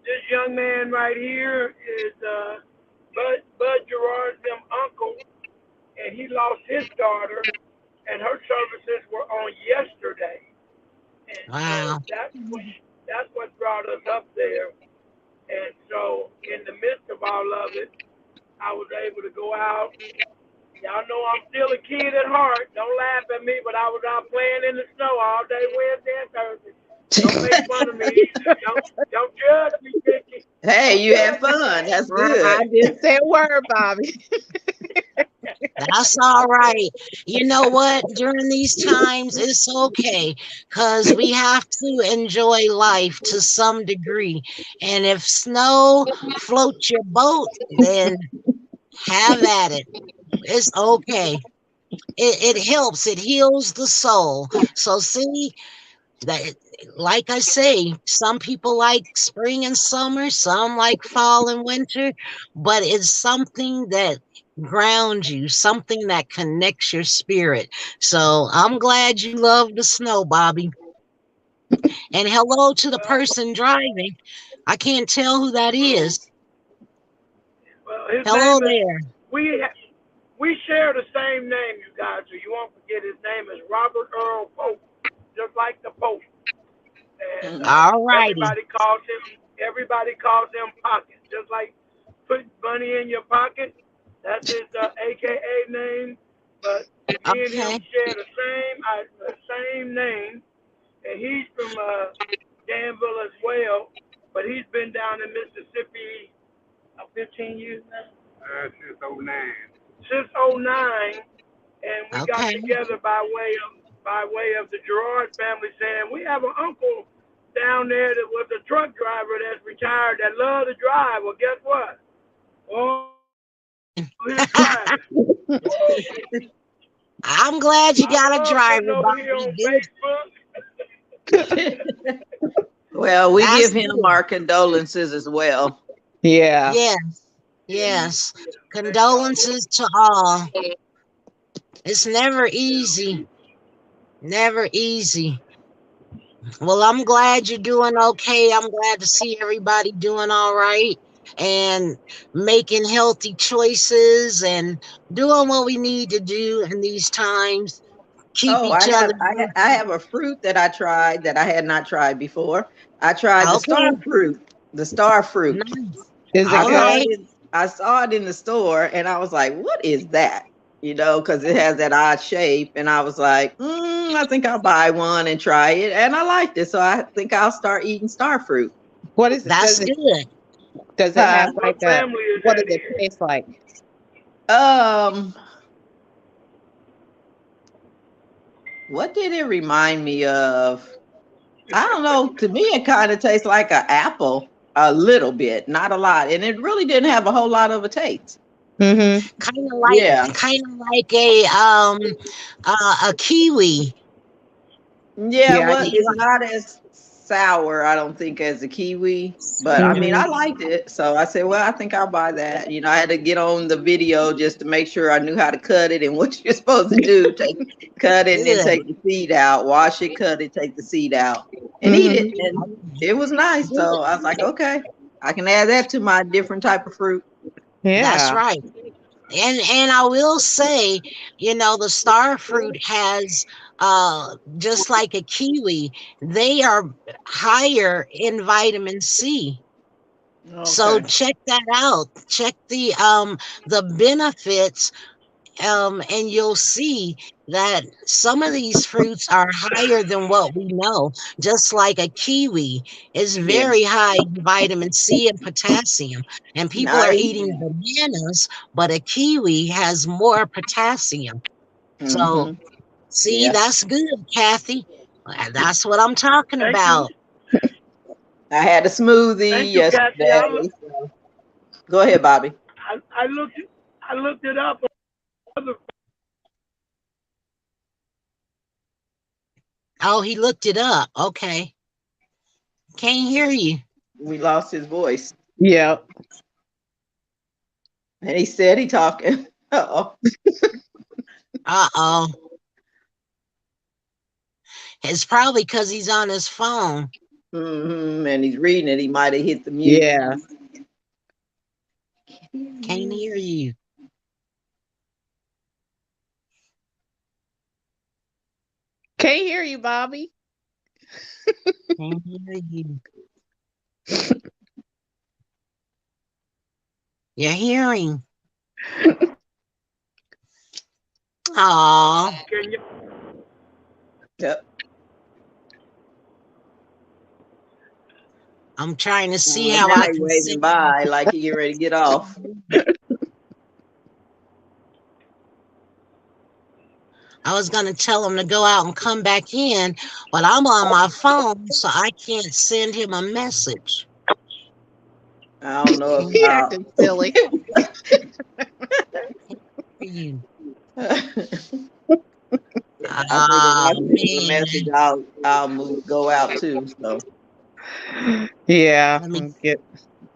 this young man right here is Bud Gerard's uncle, and he lost his daughter, and her services were on yesterday. And Wow. so that's what brought us up there. And so in the midst of all of it, I was able to go out. Y'all know I'm still a kid at heart. Don't laugh at me, but I was out playing in the snow all day Wednesday and Thursday. Don't make fun of me. Don't judge me, Vicky. Hey, you had fun. That's I good. didn't say a word, Bobby. That's all right. You know what? During these times, it's okay because we have to enjoy life to some degree. And if snow floats your boat, then have at it. It's okay. It helps. It heals the soul. So see that, like I say, some people like spring and summer, some like fall and winter, but it's something that grounds you, something that connects your spirit. So I'm glad you love the snow, Bobby. And hello to the person driving. I can't tell who that is. Well, his Hello name is there. we share the same name, you guys, so you won't forget his name is Robert Earl Pope, just like the Pope. And All righty. everybody calls him Pocket, just like put money in your pocket. That's his AKA name. But me and him Okay. share the same name, and he's from Danville as well. But he's been down in Mississippi 15 years now. Since '09. Since '09, and we got Okay. together by way of the Gerard family, saying we have an uncle down there that was a truck driver that's retired that loved to drive. Well, guess what? Oh, his driving. I'm glad you I got a love driver, getting over here Bobby. on Good. Facebook. Well, we That's give him good. our condolences as well. Yeah. Yes. Yes. Condolences to all. It's never easy. Never easy. Well, I'm glad you're doing okay. I'm glad to see everybody doing all right and making healthy choices and doing what we need to do in these times. Keep Oh, each other. I have a fruit that I tried that I had not tried before. I tried the Okay. star fruit. The star fruit. Nice. Is it All right. I saw it in the store and I was like, what is that? You know, because it has that odd shape. And I was like, I think I'll buy one and try it. And I liked it. So I think I'll start eating star fruit. What is it? That's good. Does it have What like a, family is what that does it here? taste like? What did it remind me of? I don't know. To me, it kind of tastes like an apple a little bit, not a lot. And it really didn't have a whole lot of a taste. Mm-hmm. Yeah. Kind of like a kiwi. Yeah, Yeah. well, it's not as sour, I don't think, as the kiwi. But I mean, I liked it. So I said, well, I think I'll buy that. You know, I had to get on the video just to make sure I knew how to cut it and what you're supposed to do. Cut it and then Good. take the seed out. Wash it, cut it, take the seed out, and eat it. And it was nice. So I was like, okay, I can add that to my different type of fruit. That's Yeah. right. And I will say, you know, the star fruit has just like a kiwi, they are higher in vitamin C. So Okay. check that out. Check the benefits and you'll see that some of these fruits are higher than what we know. Just like a kiwi is Yeah. very high in vitamin C and potassium, and people are Nice. eating bananas, but a kiwi has more potassium. So, Mm-hmm. see, Yeah. that's good, Kathy. That's what I'm talking Thank you. about. I had a smoothie Thank you, Kathy. yesterday. Go ahead, Bobby. I looked it up. Oh, he looked it up. Okay. Can't hear you. We lost his voice. Yeah. And he said he talking. Uh-oh. Uh-oh. It's probably because he's on his phone. Mm-hmm. And he's reading it. He might have hit the mute. Yeah. Can't hear you. Can't hear you, Bobby. Can't hear you. You're hearing. Oh, Can you? Yep. I'm trying to see Well, how now I he's can waving send. by like he get ready to get off. I was gonna tell him to go out and come back in, but I'm on my phone, so I can't send him a message. I don't know He about. acting silly. You. I think if I Oh send him a man. message, I'll go out too. So Yeah. Let me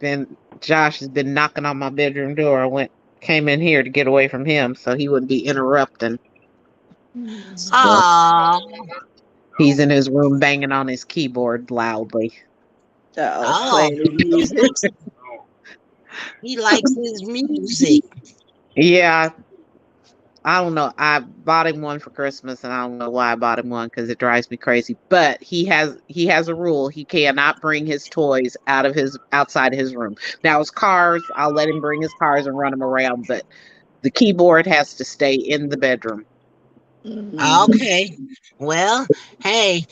Then Josh has been knocking on my bedroom door. Came in here to get away from him so he wouldn't be interrupting. So Oh, he's in his room banging on his keyboard loudly. oh, playing his he music. likes he likes his music. Yeah, I don't know. I bought him one for Christmas, and I don't know why I bought him one because it drives me crazy. But he has a rule: he cannot bring his toys outside his room. Now his cars, I'll let him bring his cars and run them around, but the keyboard has to stay in the bedroom. Mhm. Okay. Well, hey,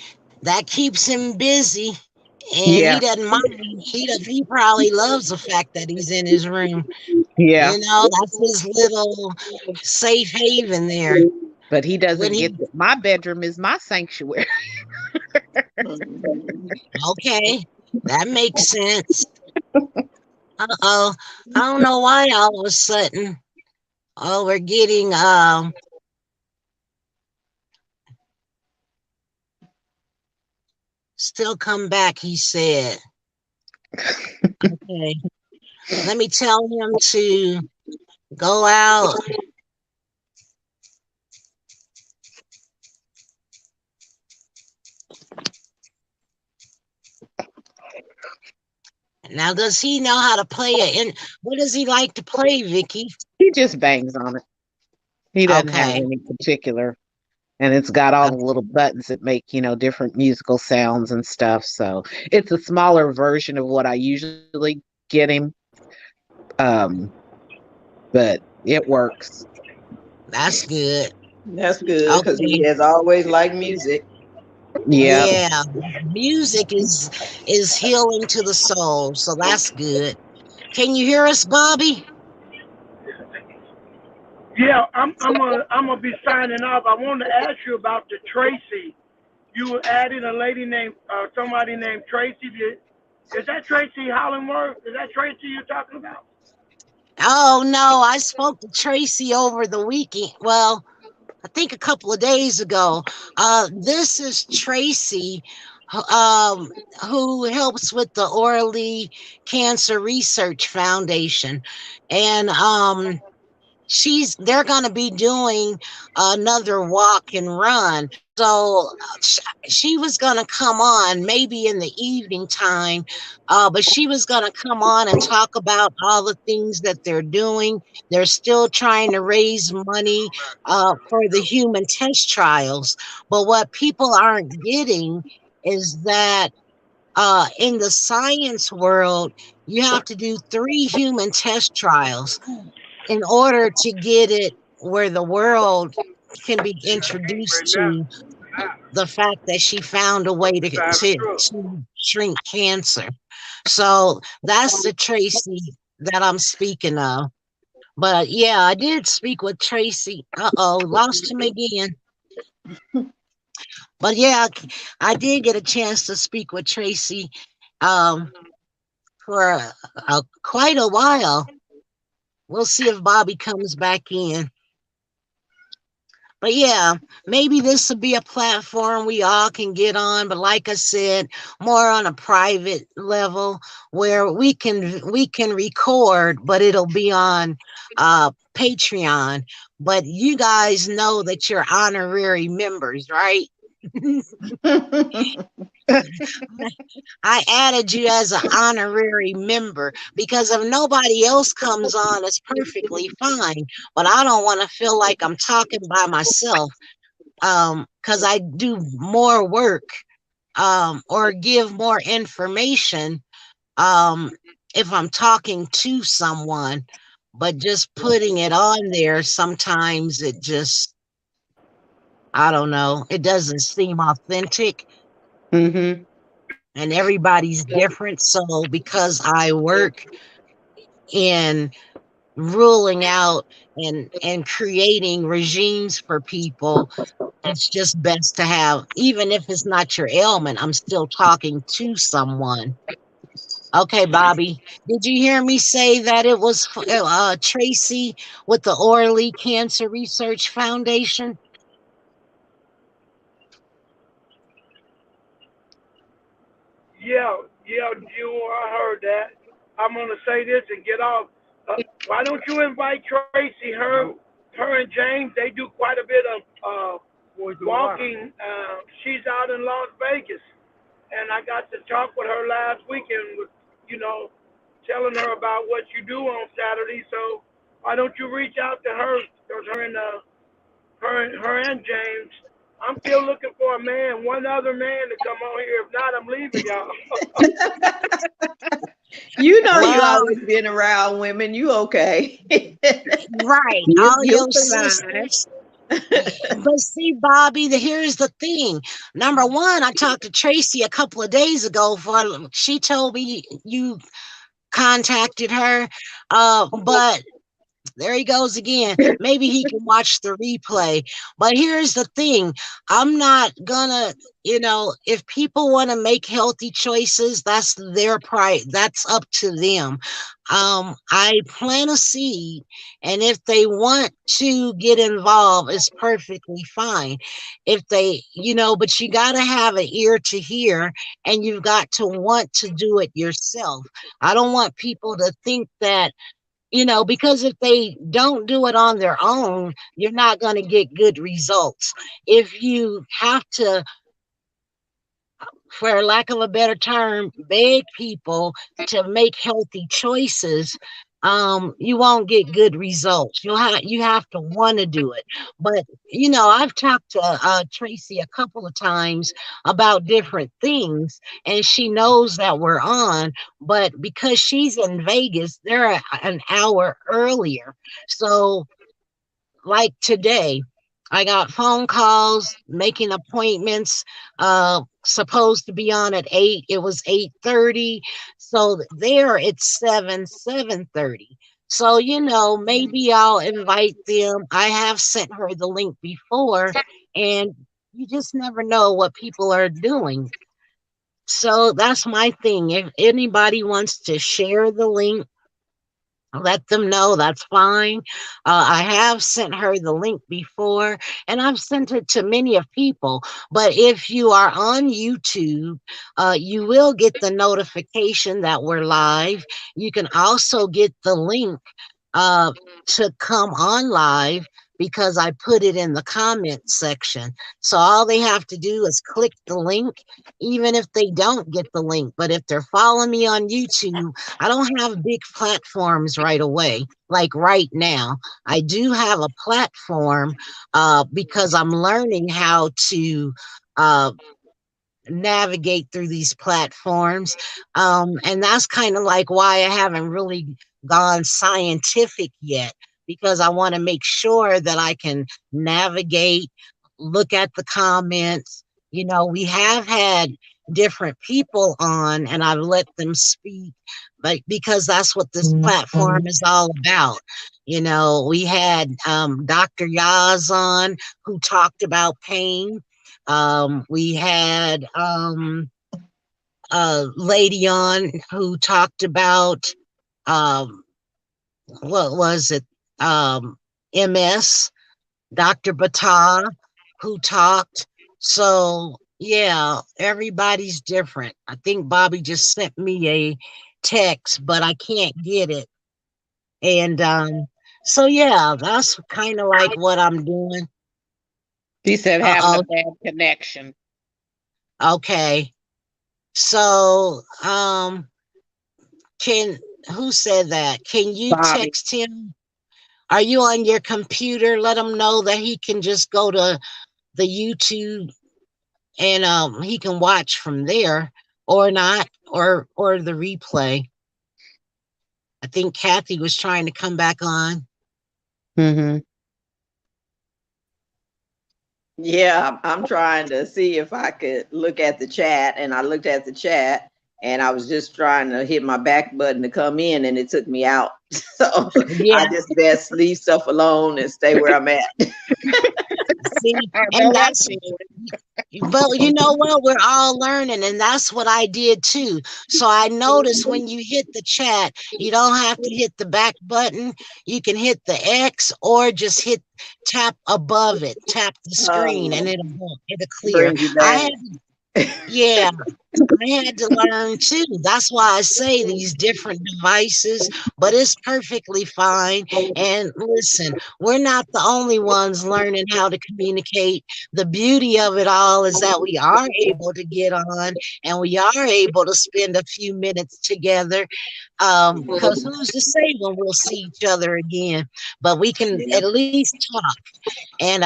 that keeps him busy. And he Yeah, doesn't mind. He probably loves the fact that he's in his room. yeah, You know, that's his little safe haven there. but he When doesn't get he my bedroom is my sanctuary. Mhm. okay, that makes sense. Uh-oh. I don't know why all of a sudden. Oh, we're getting still come back, he said. Okay. Let me tell him to go out. Now, does he know how to play it? And what does he like to play, Vicky? He just bangs on it. He doesn't have Okay. any particular, and it's got all the little buttons that make, different musical sounds and stuff. So it's a smaller version of what I usually get him. Um, but it works. That's good. That's good because he Okay. has always liked music. Yeah. Yeah. Music is healing to the soul, so that's good. Can you hear us, Bobby? Yeah, I'm gonna be signing off. I wanted to ask you about the Tracy. You were adding a lady named somebody named Tracy. Is that Tracy Hollingworth? Is that Tracy you're talking about? Oh no, I spoke to Tracy over the weekend. Well, I think a couple of days ago. This is Tracy, um, who helps with the Orally Cancer Research Foundation, and they're going to be doing another walk and run. So she was going to come on maybe in the evening time, but she was going to come on and talk about all the things that they're doing. They're still trying to raise money for the human test trials. But what people aren't getting is that in the science world, you have to do 3 human test trials in order to get it where the world can be introduced to the fact that she found a way That's true. to shrink cancer. So that's the Tracy that I'm speaking of. But yeah, I did speak with Tracy. Uh-oh, lost him again. But yeah, I did get a chance to speak with Tracy um, for quite a while. We'll see if Bobby comes back in. But yeah, maybe this will be a platform we all can get on. But like I said, more on a private level where we can record, but it'll be on Patreon. But you guys know that you're honorary members, right? I added you as an honorary member because if nobody else comes on, it's perfectly fine. But I don't want to feel like I'm talking by myself because I do more work or give more information um, if I'm talking to someone. But just putting it on there, sometimes it just, I don't know, it doesn't seem authentic. Mm-hmm. And everybody's different. So because I work in ruling out and creating regimes for people, it's just best to have, even if it's not your ailment, I'm still talking to someone. Okay, Bobby, did you hear me say that it was Tracy with the Orley Cancer Research Foundation? Yeah, yeah, I heard that. I'm gonna say this and get off. Why don't you invite Tracy? Her and James, they do quite a bit of walking. She's out in Las Vegas, and I got to talk with her last weekend. With you know, telling her about what you do on Saturday. So why don't you reach out to her? Because her and James. I'm still looking for a man, one other man to come on here. If not, I'm leaving y'all. You know you Well, always been around women. You okay? right, You, all you'll your survive. sisters. But see, Bobby, here's the thing. Number one, I talked to Tracy a couple of days ago. She told me you contacted her, but there he goes again. Maybe he can watch the replay. But here's the thing. I'm not gonna, if people want to make healthy choices, that's their pride. That's up to them. I plant a seed, and if they want to get involved, it's perfectly fine. If they, but you got to have an ear to hear, and you've got to want to do it yourself. I don't want people to think that because if they don't do it on their own, you're not going to get good results. If you have to, for lack of a better term, beg people to make healthy choices, you won't get good results. You have to want to do it. But I've talked to Tracy a couple of times about different things, and she knows that we're on. But because she's in Vegas, they're an hour earlier. So like today, I got phone calls, making appointments, supposed to be on at 8. It was 8:30. So there it's 7:30. So, maybe I'll invite them. I have sent her the link before, and you just never know what people are doing. So that's my thing. If anybody wants to share the link, let them know, that's fine. I have sent her the link before, and I've sent it to many of people. But if you are on YouTube, you will get the notification that we're live. You can also get the link uh, to come on live because I put it in the comment section. So all they have to do is click the link, even if they don't get the link. But if they're following me on YouTube, I don't have big platforms right away. Like right now, I do have a platform because I'm learning how to uh, navigate through these platforms. And that's kind of like why I haven't really gone scientific yet, because I want to make sure that I can navigate, look at the comments. You know, we have had different people on and I've let them speak, but because that's what this platform is all about. You know, we had Dr. Yaz on who talked about pain. We had a lady on who talked about what was it? MS, Dr. Bata, who talked. So yeah, everybody's different. I think Bobby just sent me a text, but I can't get it. And so yeah, that's kind of like what I'm doing. She said having a Uh-oh. bad connection. Okay. So who said that? Can you Bobby. text him? Are you on your computer? Let him know that he can just go to the YouTube and he can watch from there or not, or the replay. I think Kathy was trying to come back on. Mm-hmm. Yeah, I'm trying to see if I could look at the chat, and I looked at the chat, and I was just trying to hit my back button to come in, and it took me out. So Yeah. I just best leave stuff alone and stay where I'm at. See, and that's, but you know what? We're all learning, and that's what I did too. So I noticed when you hit the chat, you don't have to hit the back button. You can hit the X or just tap above it, tap the screen, and it'll clear. Bring you back. Yeah, I had to learn too. That's why I say these different devices, but it's perfectly fine. And listen, we're not the only ones learning how to communicate. The beauty of it all is that we are able to get on and we are able to spend a few minutes together. Because who's to say when we'll see each other again? But we can at least talk. And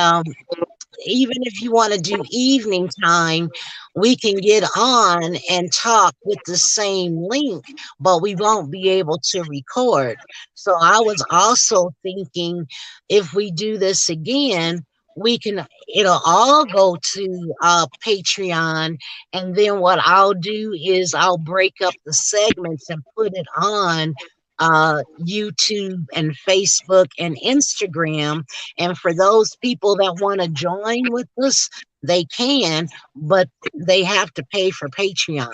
even if you want to do evening time, we can get on and talk with the same link, but we won't be able to record. So I was also thinking if we do this again, it'll all go to Patreon, and then what I'll do is I'll break up the segments and put it on YouTube and Facebook and Instagram. And for those people that want to join with us, they can, but they have to pay for Patreon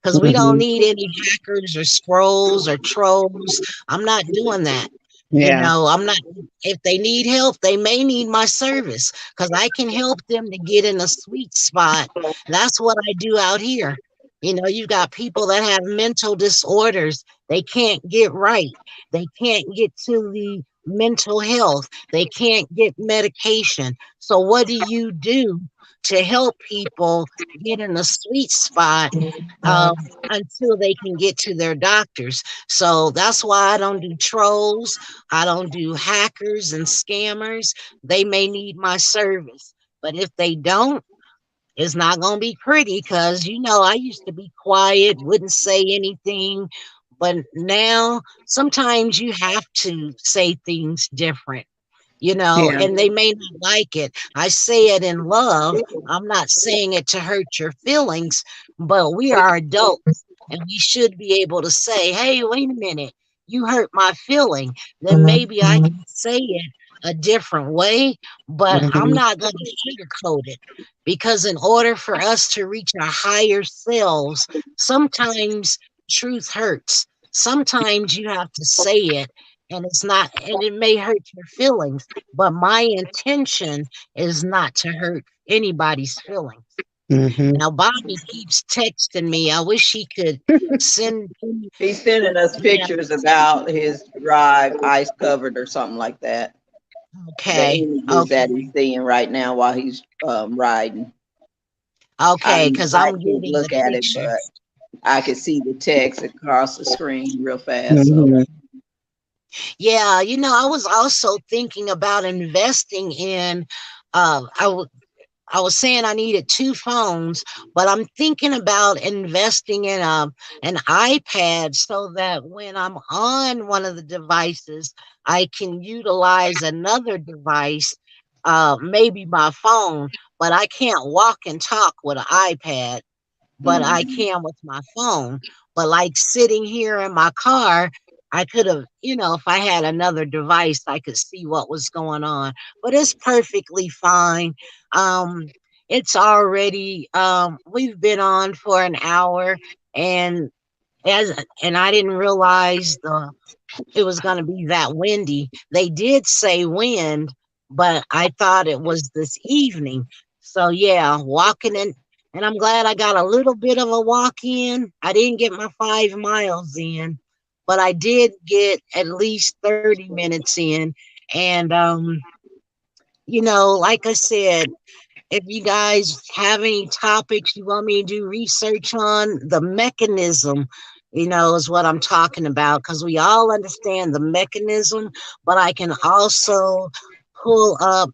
because we don't need any hackers or scrolls or trolls. I'm not doing that. Yeah. You know, I'm not, if they need help, they may need my service because I can help them to get in a sweet spot. That's what I do out here. You know, you've got people that have mental disorders. They can't get right. They can't get to the mental health. They can't get medication. So what do you do to help people get in a sweet spot until they can get to their doctors? So that's why I don't do trolls. I don't do hackers and scammers. They may need my service, but if they don't, it's not going to be pretty because, you know, I used to be quiet, wouldn't say anything. But now sometimes you have to say things different, you know, and they may not like it. I say it in love. I'm not saying it to hurt your feelings, but we are adults and we should be able to say, hey, wait a minute, you hurt my feeling. Then maybe I can say it a different way, but I'm not going to sugarcoat it because in order for us to reach our higher selves, sometimes truth hurts. Sometimes you have to say it and it's not, and it may hurt your feelings, but my intention is not to hurt anybody's feelings. Now Bobby keeps texting me. I wish he could send. He's sending us pictures about his drive ice covered or something like that. Okay. That he's seeing right now while he's riding. Okay, because I'm getting look the at picture. it, but I can see the text across the screen real fast. So. Yeah, you know, I was also thinking about investing in I was saying I needed 2 phones, but I'm thinking about investing in an iPad so that when I'm on one of the devices, I can utilize another device, maybe my phone, but I can't walk and talk with an iPad, but I can with my phone. But like sitting here in my car, I could have, if I had another device, I could see what was going on. But it's perfectly fine. Um, it's already we've been on for an hour, and and I didn't realize it was going to be that windy. They did say wind, but I thought it was this evening. So yeah, walking in, and I'm glad I got a little bit of a walk in. I didn't get my 5 miles in, but I did get at least 30 minutes in. And like I said, if you guys have any topics you want me to do research on, the mechanism, is what I'm talking about, because we all understand the mechanism, but I can also pull up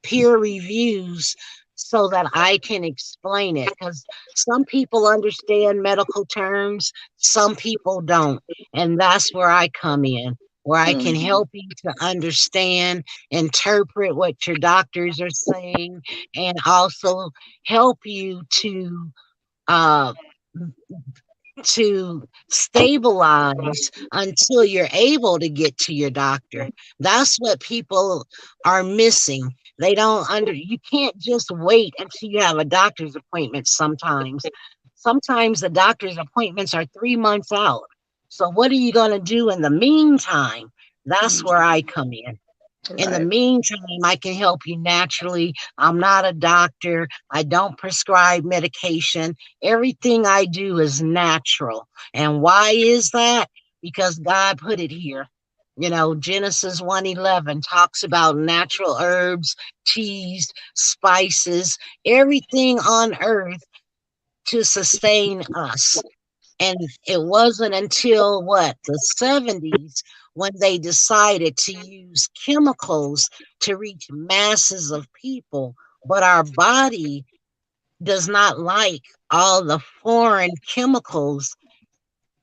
peer reviews so that I can explain it, because some people understand medical terms, some people don't. And that's where I come in, where I can help you to understand, interpret what your doctors are saying, and also help you uh to stabilize until you're able to get to your doctor. That's what people are missing. They don't you can't just wait until you have a doctor's appointment sometimes. Sometimes the doctor's appointments are 3 months out. So what are you going to do in the meantime? That's where I come in. In the Right. meantime, I can help you naturally. I'm not a doctor. I don't prescribe medication. Everything I do is natural. And why is that? Because God put it here. Genesis 1:11 talks about natural herbs, teas, spices, everything on earth to sustain us. And it wasn't until the 70s when they decided to use chemicals to reach masses of people. But our body does not like all the foreign chemicals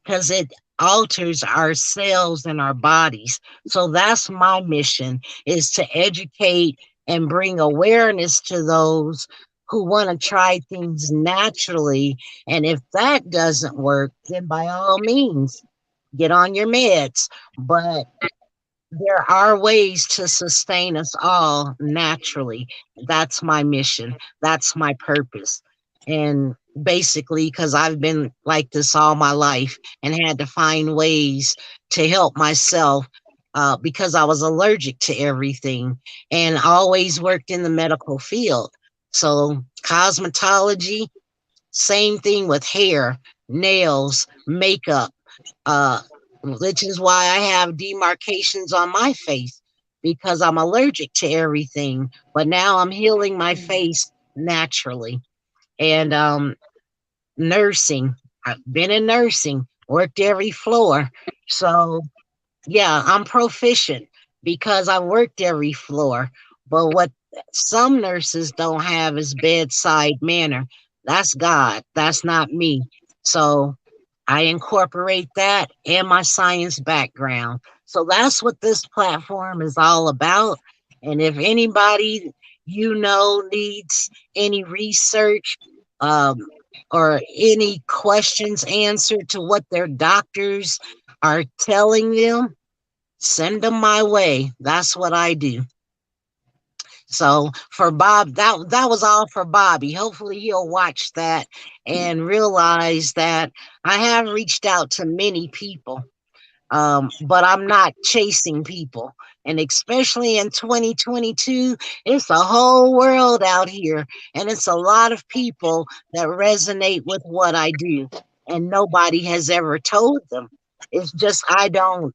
because it alters our cells and our bodies. So that's my mission, is to educate and bring awareness to those who want to try things naturally. And if that doesn't work, then by all means, get on your meds. But there are ways to sustain us all naturally. That's my mission. That's my purpose. And basically, because I've been like this all my life and had to find ways to help myself, because I was allergic to everything and always worked in the medical field. So, cosmetology, same thing with hair, nails, makeup, uh, which is why I have demarcations on my face, because I'm allergic to everything. But now I'm healing my face naturally. And nursing, I've been in nursing, worked every floor. So yeah, I'm proficient because I worked every floor. But what some nurses don't have is bedside manner. That's God. That's not me. So I incorporate that and my science background. So that's what this platform is all about. And if anybody needs any research, um, or any questions answered to what their doctors are telling them, send them my way. That's what I do. So for Bob, that was all for Bobby. Hopefully he'll watch that and realize that I have reached out to many people, but I'm not chasing people. And especially in 2022, it's a whole world out here, and it's a lot of people that resonate with what I do, and nobody has ever told them. It's just I don't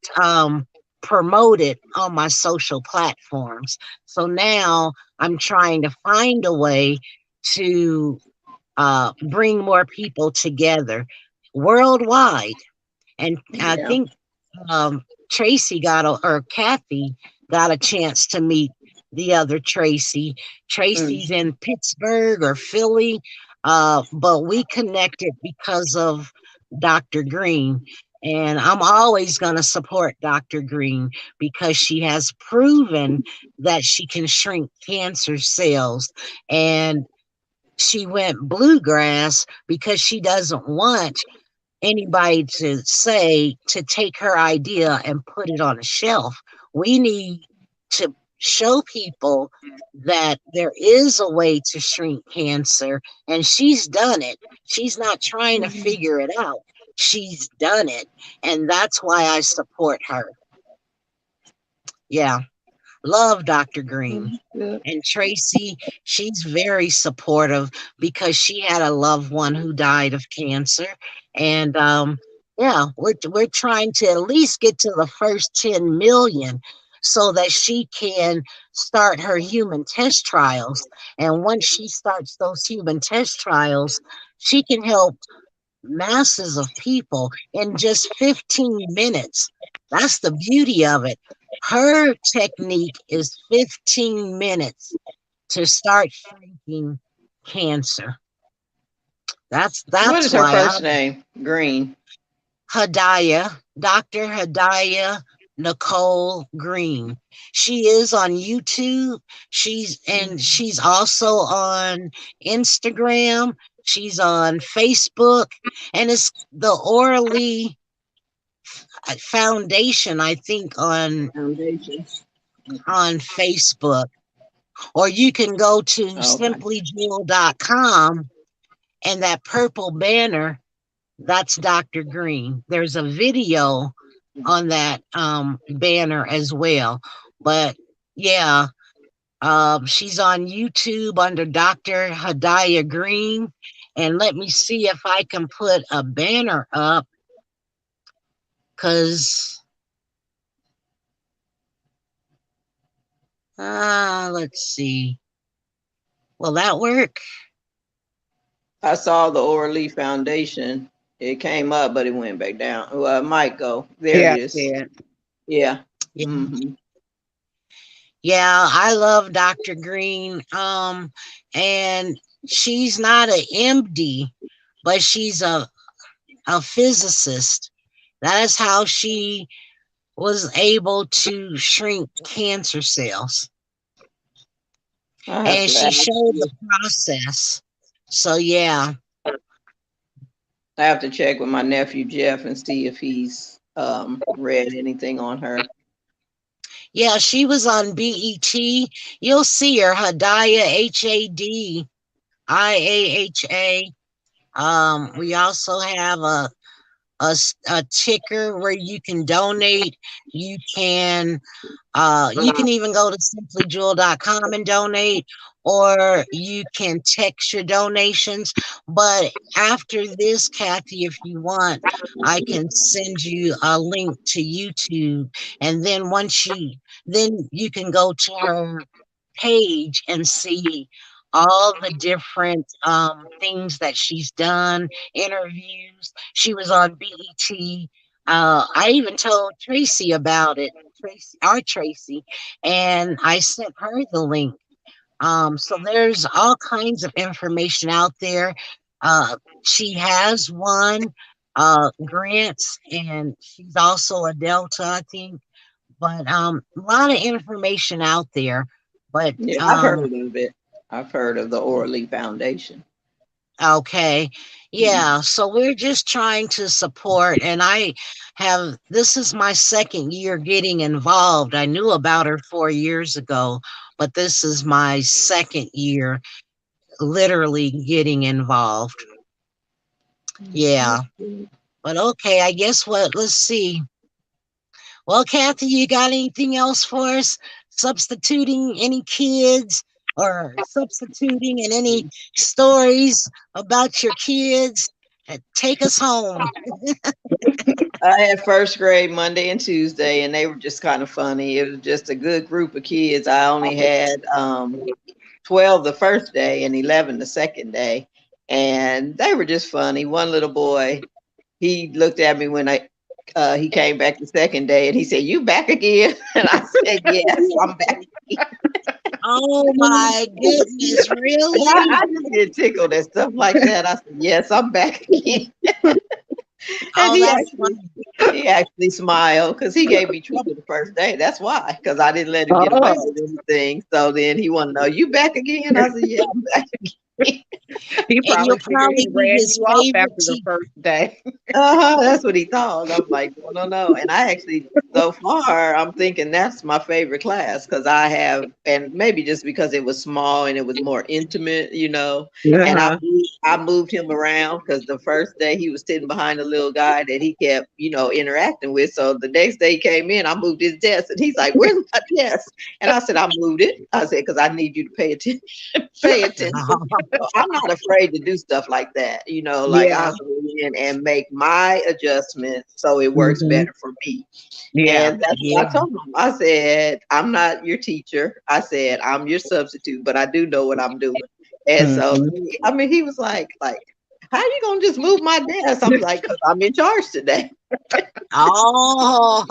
promote it on my social platforms. So now I'm trying to find a way to bring more people together worldwide. And I think Tracy or Kathy got a chance to meet the other Tracy. Tracy's in Pittsburgh or Philly, but we connected because of Dr. Green. And I'm always going to support Dr. Green because she has proven that she can shrink cancer cells. And she went bluegrass because she doesn't want anybody to say to take her idea and put it on a shelf. We need to show people that there is a way to shrink cancer, and she's done it. She's not trying to figure it out. She's done it, and that's why I support her. Yeah. Love Dr. Green. And Tracy, she's very supportive because she had a loved one who died of cancer. And yeah, we're trying to at least get to the first 10 million so that she can start her human test trials. And once she starts those human test trials, she can help masses of people in just 15 minutes. That's the beauty of it. Her technique is 15 minutes to start shrinking cancer. That's What is her why first name? Green. Hadaya, Dr. Hadaya Nicole Green. She is on YouTube. She's also on Instagram. She's on Facebook, and it's the Orally Foundation, I think, on Facebook. Or you can go to simplyjewel.com, and that purple banner, that's Dr. Green. There's a video on that banner as well. But yeah, she's on YouTube under Dr. Hadaya Green. And let me see if I can put a banner up, because let's see. Will that work? I saw the Orally Foundation. It came up, but it went back down. Well, it might go. There it is. Yeah. Mm-hmm. Yeah, I love Dr. Green. And she's not an MD, but she's a physicist. That is how she was able to shrink cancer cells. And she showed the process. So yeah. I have to check with my nephew Jeff and see if he's read anything on her. Yeah, she was on BET. You'll see her, Hadaya, Hadiaha. We also have a ticker where you can donate. You can even go to simplyjewel.com and donate, or you can text your donations. But after this, Kathy, if you want, I can send you a link to YouTube, and then then you can go to her page and see all the different things that she's done, interviews. She was on BET. I even told Tracy about it, Tracy, and I sent her the link. So there's all kinds of information out there. She has won grants, and she's also a Delta, I think. But a lot of information out there. But yeah, I've heard of it. I've heard of the Orally Foundation. Okay. Yeah. So we're just trying to support, and this is my second year getting involved. I knew about her 4 years ago, but this is my second year literally getting involved. Yeah. But okay, I guess let's see. Well, Kathy, you got anything else for us? Substituting any kids, or substituting in any stories about your kids? Take us home. I had first grade Monday and Tuesday, and they were just kind of funny. It was just a good group of kids. I only had 12 the first day and 11 the second day, and they were just funny. One little boy, he looked at me when he came back the second day, and he said, "You back again?" And I said, "Yes, I'm back again." Oh my goodness, And really? I just get tickled and stuff like that. I said, yes, I'm back again. And Oh, that's funny. he actually smiled because he gave me trouble the first day. That's why, because I didn't let him get away Oh, with anything. So then he wanted to know, you back again? I said, yeah, I'm back again. he And probably you'll figured probably he be ran his you off favorite after the teacher. first day. That's what he thought. I'm like, no, no, no. And I actually, so far, I'm thinking that's my favorite class because I have, and maybe just because it was small and it was more intimate, And Uh-huh. I moved him around because the first day he was sitting behind a little guy that he kept, interacting with. So the next day he came in, I moved his desk, and he's like, "Where's my desk?" And I said, "I moved it." I said, "Because I need you to pay attention." Pay attention. So I'm not afraid to do stuff like that. Like Yeah. I'll go in and make my adjustments so it works Mhm. better for me. Yeah. And that's what Yeah. I told him. I said, I'm not your teacher. I said, I'm your substitute, but I do know what I'm doing. And so, Mhm. I mean, he was like, how you gonna just move my desk? I'm like, because I'm in charge today. Oh,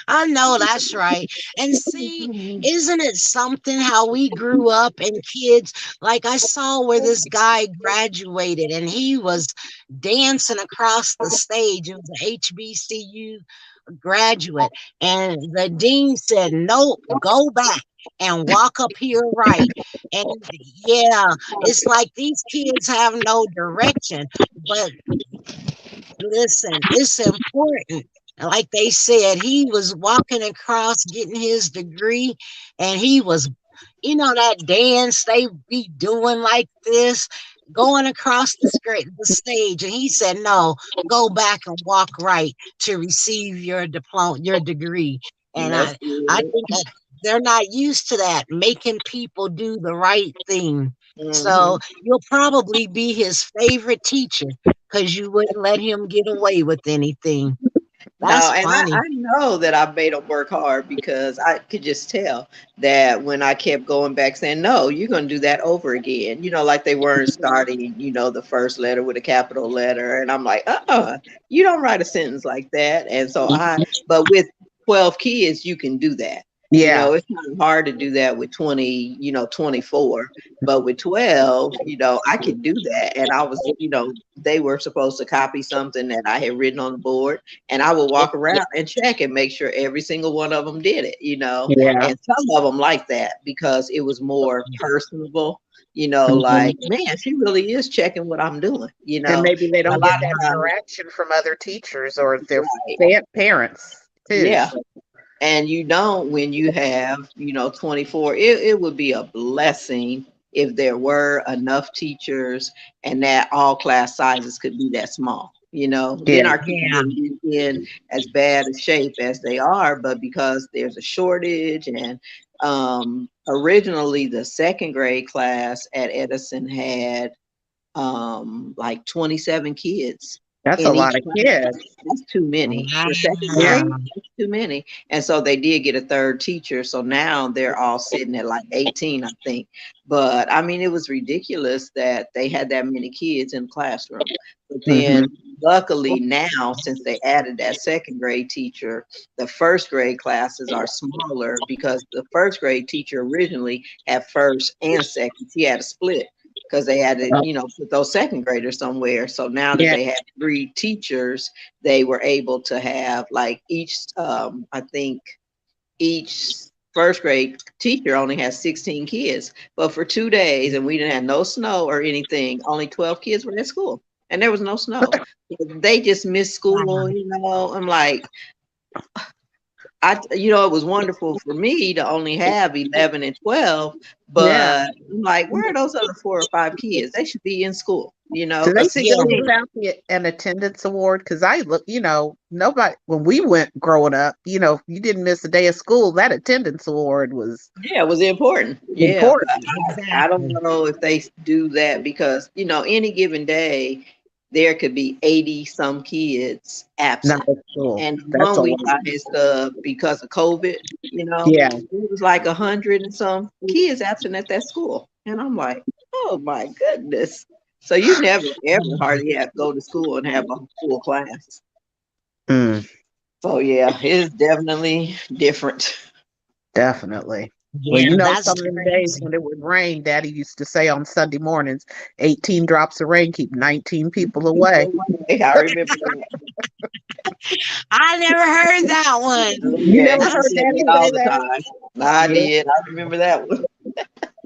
I know that's right. And see, isn't it something how we grew up and kids, like I saw where this guy graduated and he was dancing across the stage. It was an HBCU graduate. And the dean said, nope, go back and walk up here right. And yeah, it's like these kids have no direction. But listen, it's important. Like they said, he was walking across getting his degree, and he was, that dance they be doing like this, going across the stage. And he said, no, go back and walk right to receive your diploma, your degree. And That's I good. think that they're not used to that, making people do the right thing. Hmm. So you'll probably be his favorite teacher because you wouldn't let him get away with anything. No, That's and I funny. know that I made him work hard because I could just tell that when I kept going back saying, no, you're going to do that over again, like they weren't starting, the first letter with a capital letter. And I'm like, you don't write a sentence like that. And so but with 12 kids, you can do that. Yeah. It's kind of hard to do that with 20, 24, but with 12, I could do that. And I was, they were supposed to copy something that I had written on the board, and I would walk around and check and make sure every single one of them did it. Yeah. And some of them like that because it was more personable, Mhm. like, man, she really is checking what I'm doing, And maybe they a don't lot get of that times, interaction from other teachers or their right. parents too. Yeah. So, And you don't when you have, 24. It would be a blessing if there were enough teachers and that all class sizes could be that small. Then yeah. our kids Yeah. wouldn't be in as bad a shape as they are, but because there's a shortage and originally the second grade class at Edison had like 27 kids That's a in each lot of class. kids. That's too many for second Yeah. grade. Wow. That's too many. And so they did get a third teacher. So now they're all sitting at like 18, I think. But I mean, it was ridiculous that they had that many kids in the classroom. But Hmm. then luckily now, since they added that second grade teacher, the first grade classes are smaller because the first grade teacher originally had first and second. She had a split because they had to, put those second graders somewhere. So now that Yeah. they had 3 teachers, they were able to have like each, I think each first grade teacher only has 16 kids. But for 2 days, and we didn't have no snow or anything, only 12 kids were at school. And there was no snow. They just missed school, I'm like, it was wonderful for me to only have 11 and 12, Yeah. but I'm like, where are those other 4 or 5 kids? They should be in school, Do they because still Yeah. give out an attendance award? Because I look, nobody, when we went growing up, if you didn't miss a day of school, that attendance award was yeah, it was important. Yeah, but important. I don't Exactly. know if they do that because, any given day, there could be 80 some kids Not absent. at school. And That's one a week lot. I missed because of COVID, Yeah. it was like 100 and some kids absent at that school. And I'm like, oh my goodness. So you never ever hardly have go to school and have a full class. Mm, So yeah, it's definitely different. definitely. Well, Yeah, you know, that's some of them days crazy. when it would rain, Daddy used to say on Sunday mornings, 18 drops of rain keep 19 people away. I remember that. I never heard that one. You Yeah, never he heard said Daddy that say all the that? time. I Yeah. did. I remember that one.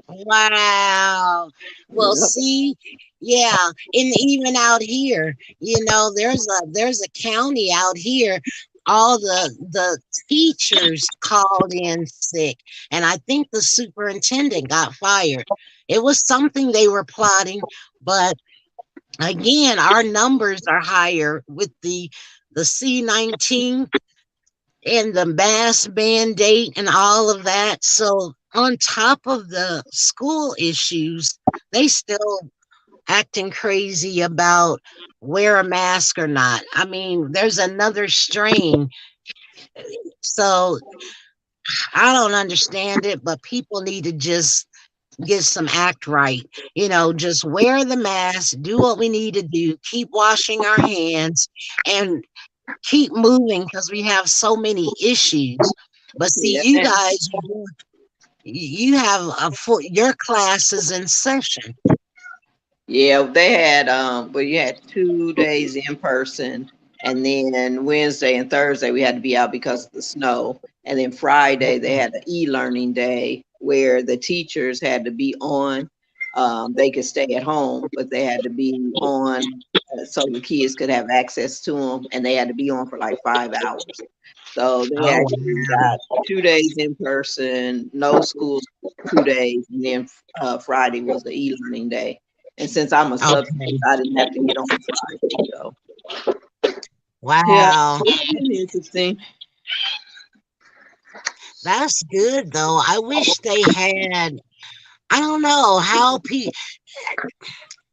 Wow. Well, Yep. see, yeah, and even out here, there's a county out here. All the teachers called in sick, and I think the superintendent got fired. It was something they were plotting, but again, our numbers are higher with the C-19 and the mask mandate and all of that. So on top of the school issues, they still acting crazy about wear a mask or not. I mean, there's another strain. So I don't understand it, but people need to just get some act right. Just wear the mask, do what we need to do, keep washing our hands, and keep moving because we have so many issues. But see, Yeah. you guys, you have your classes in session. Yeah, they had well, you had 2 days in person, and then Wednesday and Thursday we had to be out because of the snow. And then Friday they had an e-learning day where the teachers had to be on. They could stay at home, but they had to be on so the kids could have access to them, and they had to be on for like 5 hours. So they Oh, actually got 2 days in person, no school, 2 days, and then Friday was the e-learning day. And since I'm a substitute, okay. I didn't have to get on Friday. So yeah, Wow. it's been interesting. That's good though. I wish they had, I don't know how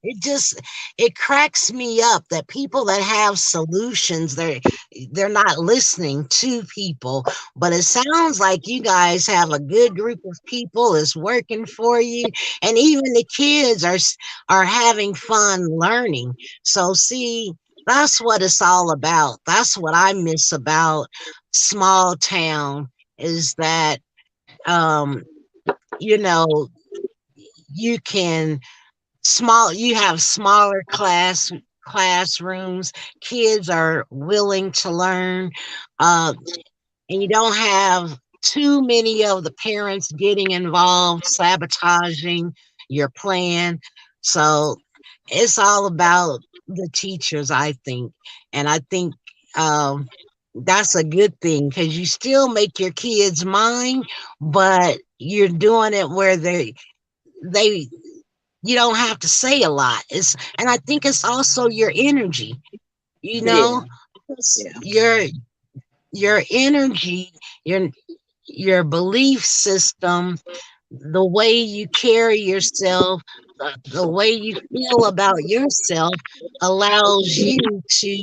it just it cracks me up that people that have solutions, they're not listening to people. But it sounds like you guys have a good group of people that's working for you, and even the kids are having fun learning. So see, that's what it's all about. That's what I miss about small town, is that um you know you can you have smaller classrooms, kids are willing to learn, uh, and you don't have too many of the parents getting involved, sabotaging your plan. So it's all about the teachers, I think. And I think that's a good thing because you still make your kids mind, but you're doing it where they you don't have to say a lot. And I think it's also your energy, you Yeah, know, it's yeah. your energy, your your belief system, the way you carry yourself, the way you feel about yourself allows you to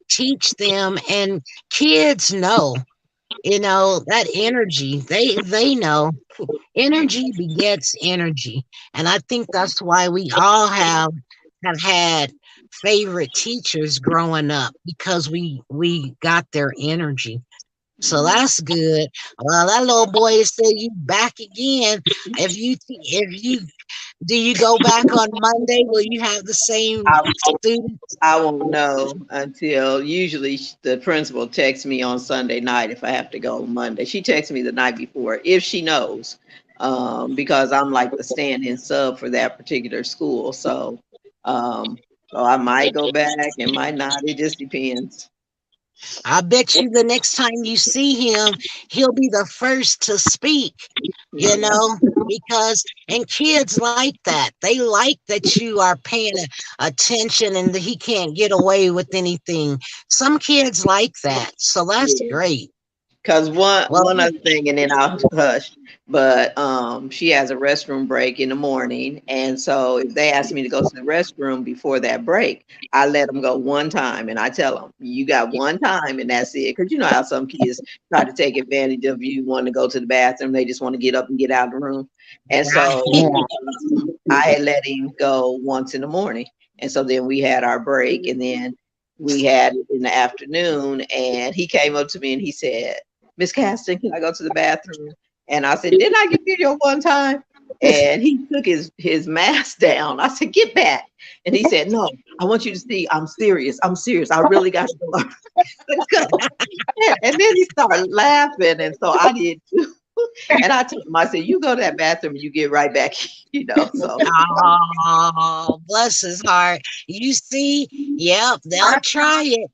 teach them. And kids know, that energy, they know energy begets energy. And I think that's why we all have had favorite teachers growing up, because we got their energy. So that's good. Well, that little boy said you back again. If you do, you go back on Monday? Will you have the same I students? I won't know until usually the principal texts me on Sunday night if I have to go on Monday. She texts me the night before if she knows, because I'm like the stand-in sub for that particular school. Um, so I might go back and might not. It just depends. I bet you the next time you see him, he'll be the first to speak, you Yeah. know, because, and kids like that. They like that you are paying attention and that he can't get away with anything. Some kids like that. So that's Yeah. great. Because one Well, one other thing, and then I'll hush. But she has a restroom break in the morning, and so if they ask me to go to the restroom before that break, I let them go one time, and I tell them, "You got one time, and that's it." Because you know how some kids try to take advantage of you wanting to go to the bathroom; they just want to get up and get out of the room. And so right. I had let him go once in the morning, and so then we had our break, and then we had it in the afternoon, and he came up to me and he said, "Miss Caston, can I go to the bathroom?" And I said, didn't I get video one time? And he took his mask down. I said, get back. And he said, no, I want you to see I'm serious. I'm serious. I really got to go. Let's go. And then he started laughing. And so I did too. And I told him, I said, you go to that bathroom and you get right back, so. Oh, bless his heart. You see, yep, they'll try it.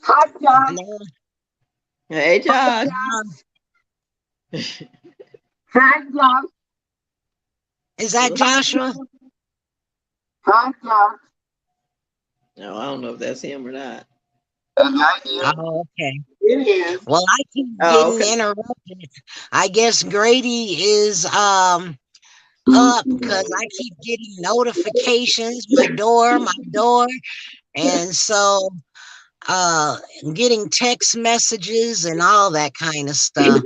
Hi, John. No, Hey, Josh. Hi, John. is that Joshua? Hi, John. No, I don't know if that's him or not. Oh, okay. It is. Well, I keep Oh, getting okay. interrupted. I guess Grady is up because I keep getting notifications, my door, and so getting text messages and all that kind of stuff.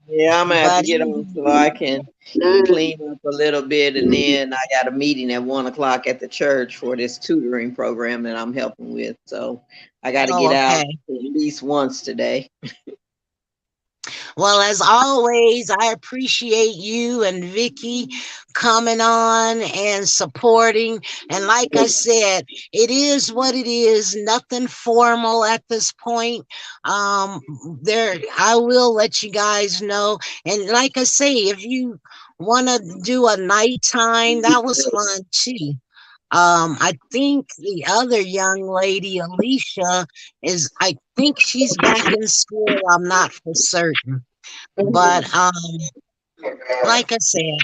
Yeah, I'm gonna have to But get on so I can clean up a little bit, and then I got a meeting at 1 o'clock at the church for this tutoring program that I'm helping with. So I got to oh, get out okay. at least once today. Well, as always, I appreciate you and Vicky coming on and supporting. And like I said, it is what it is. Nothing formal at this point. There, I will let you guys know. And like I say, if you want to do a nighttime, that was fun too. I think the other young lady, Alicia, I think she's back in school. I'm not for certain. But like I said,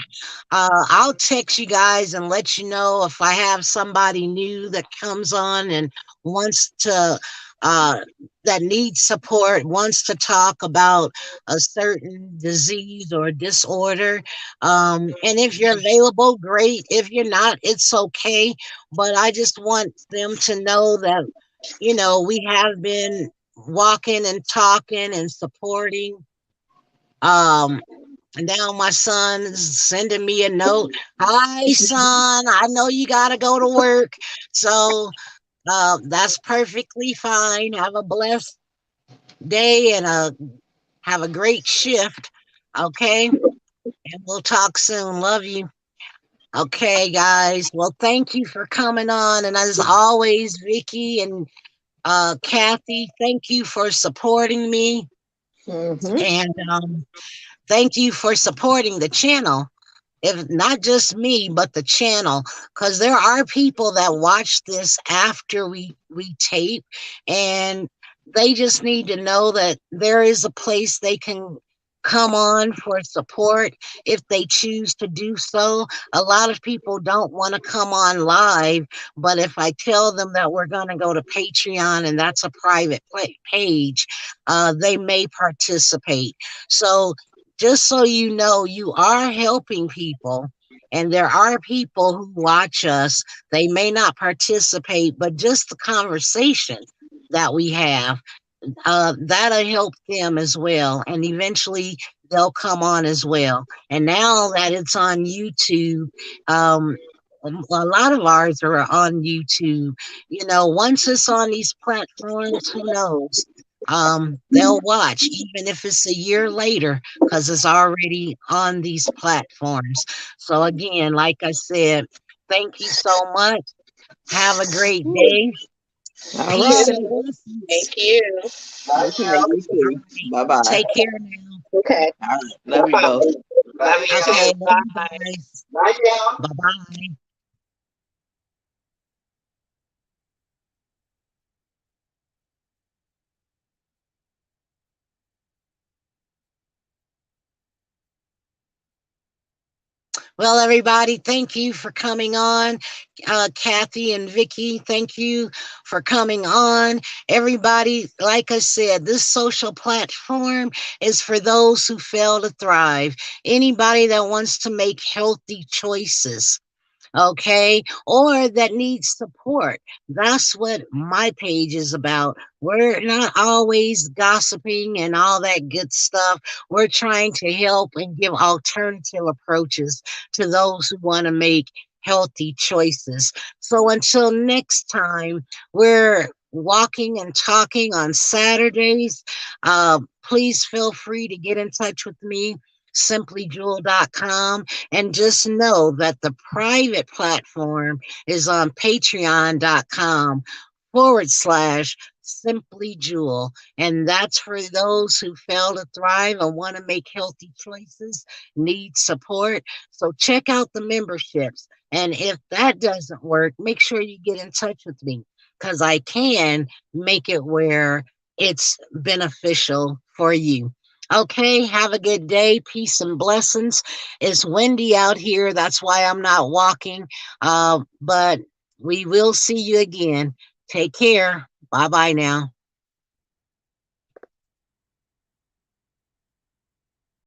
I'll text you guys and let you know if I have somebody new that comes on and wants to that needs support, wants to talk about a certain disease or disorder. And if you're available, great. If you're not, it's okay. But I just want them to know that, we have been walking and talking and supporting. um Now my son is sending me a note. Hi, son. I know you gotta go to work. So that's perfectly fine. Have a blessed day and have a great shift. Okay. And we'll talk soon. Love you. Okay, guys. Well, thank you for coming on. And as always, Vicky and Kathy, thank you for supporting me. Mm-hmm. And thank you for supporting the channel. If not just me, but the channel, because there are people that watch this after we tape, and they just need to know that there is a place they can come on for support if they choose to do so. A lot of people don't want to come on live, but if I tell them that we're going to go to Patreon and that's a private page, they may participate. So just so you know, you are helping people, and there are people who watch us. They may not participate, but just the conversation that we have, that'll help them as well. And eventually they'll come on as well. And now that it's on YouTube, a lot of ours are on YouTube. Once it's on these platforms, who knows? They'll watch, even if it's a year later, because it's already on these platforms. So again, like I said, thank you so much. Have a great day. All Peace right. and blessings. Thank you. Okay, you too. Bye-bye. Take care now. Okay. All right. Love you both. Love you. Okay, love you Bye. guys. Bye, John. Bye-bye. Well, everybody, thank you for coming on. Kathy and Vicky, thank you for coming on. Everybody, like I said, this social platform is for those who fail to thrive. Anybody that wants to make healthy choices, okay, or that needs support. That's what my page is about. We're not always gossiping and all that good stuff. We're trying to help and give alternative approaches to those who want to make healthy choices. So until next time, we're walking and talking on Saturdays. Please feel free to get in touch with me simplyjewel.com, and just know that the private platform is on patreon.com/simplyjewel, and that's for those who fail to thrive and want to make healthy choices, need support. So check out the memberships, and if that doesn't work, make sure you get in touch with me, because I can make it where it's beneficial for you. Okay, have a good day. Peace and blessings. It's windy out here. That's why I'm not walking. But we will see you again. Take care. Bye bye now.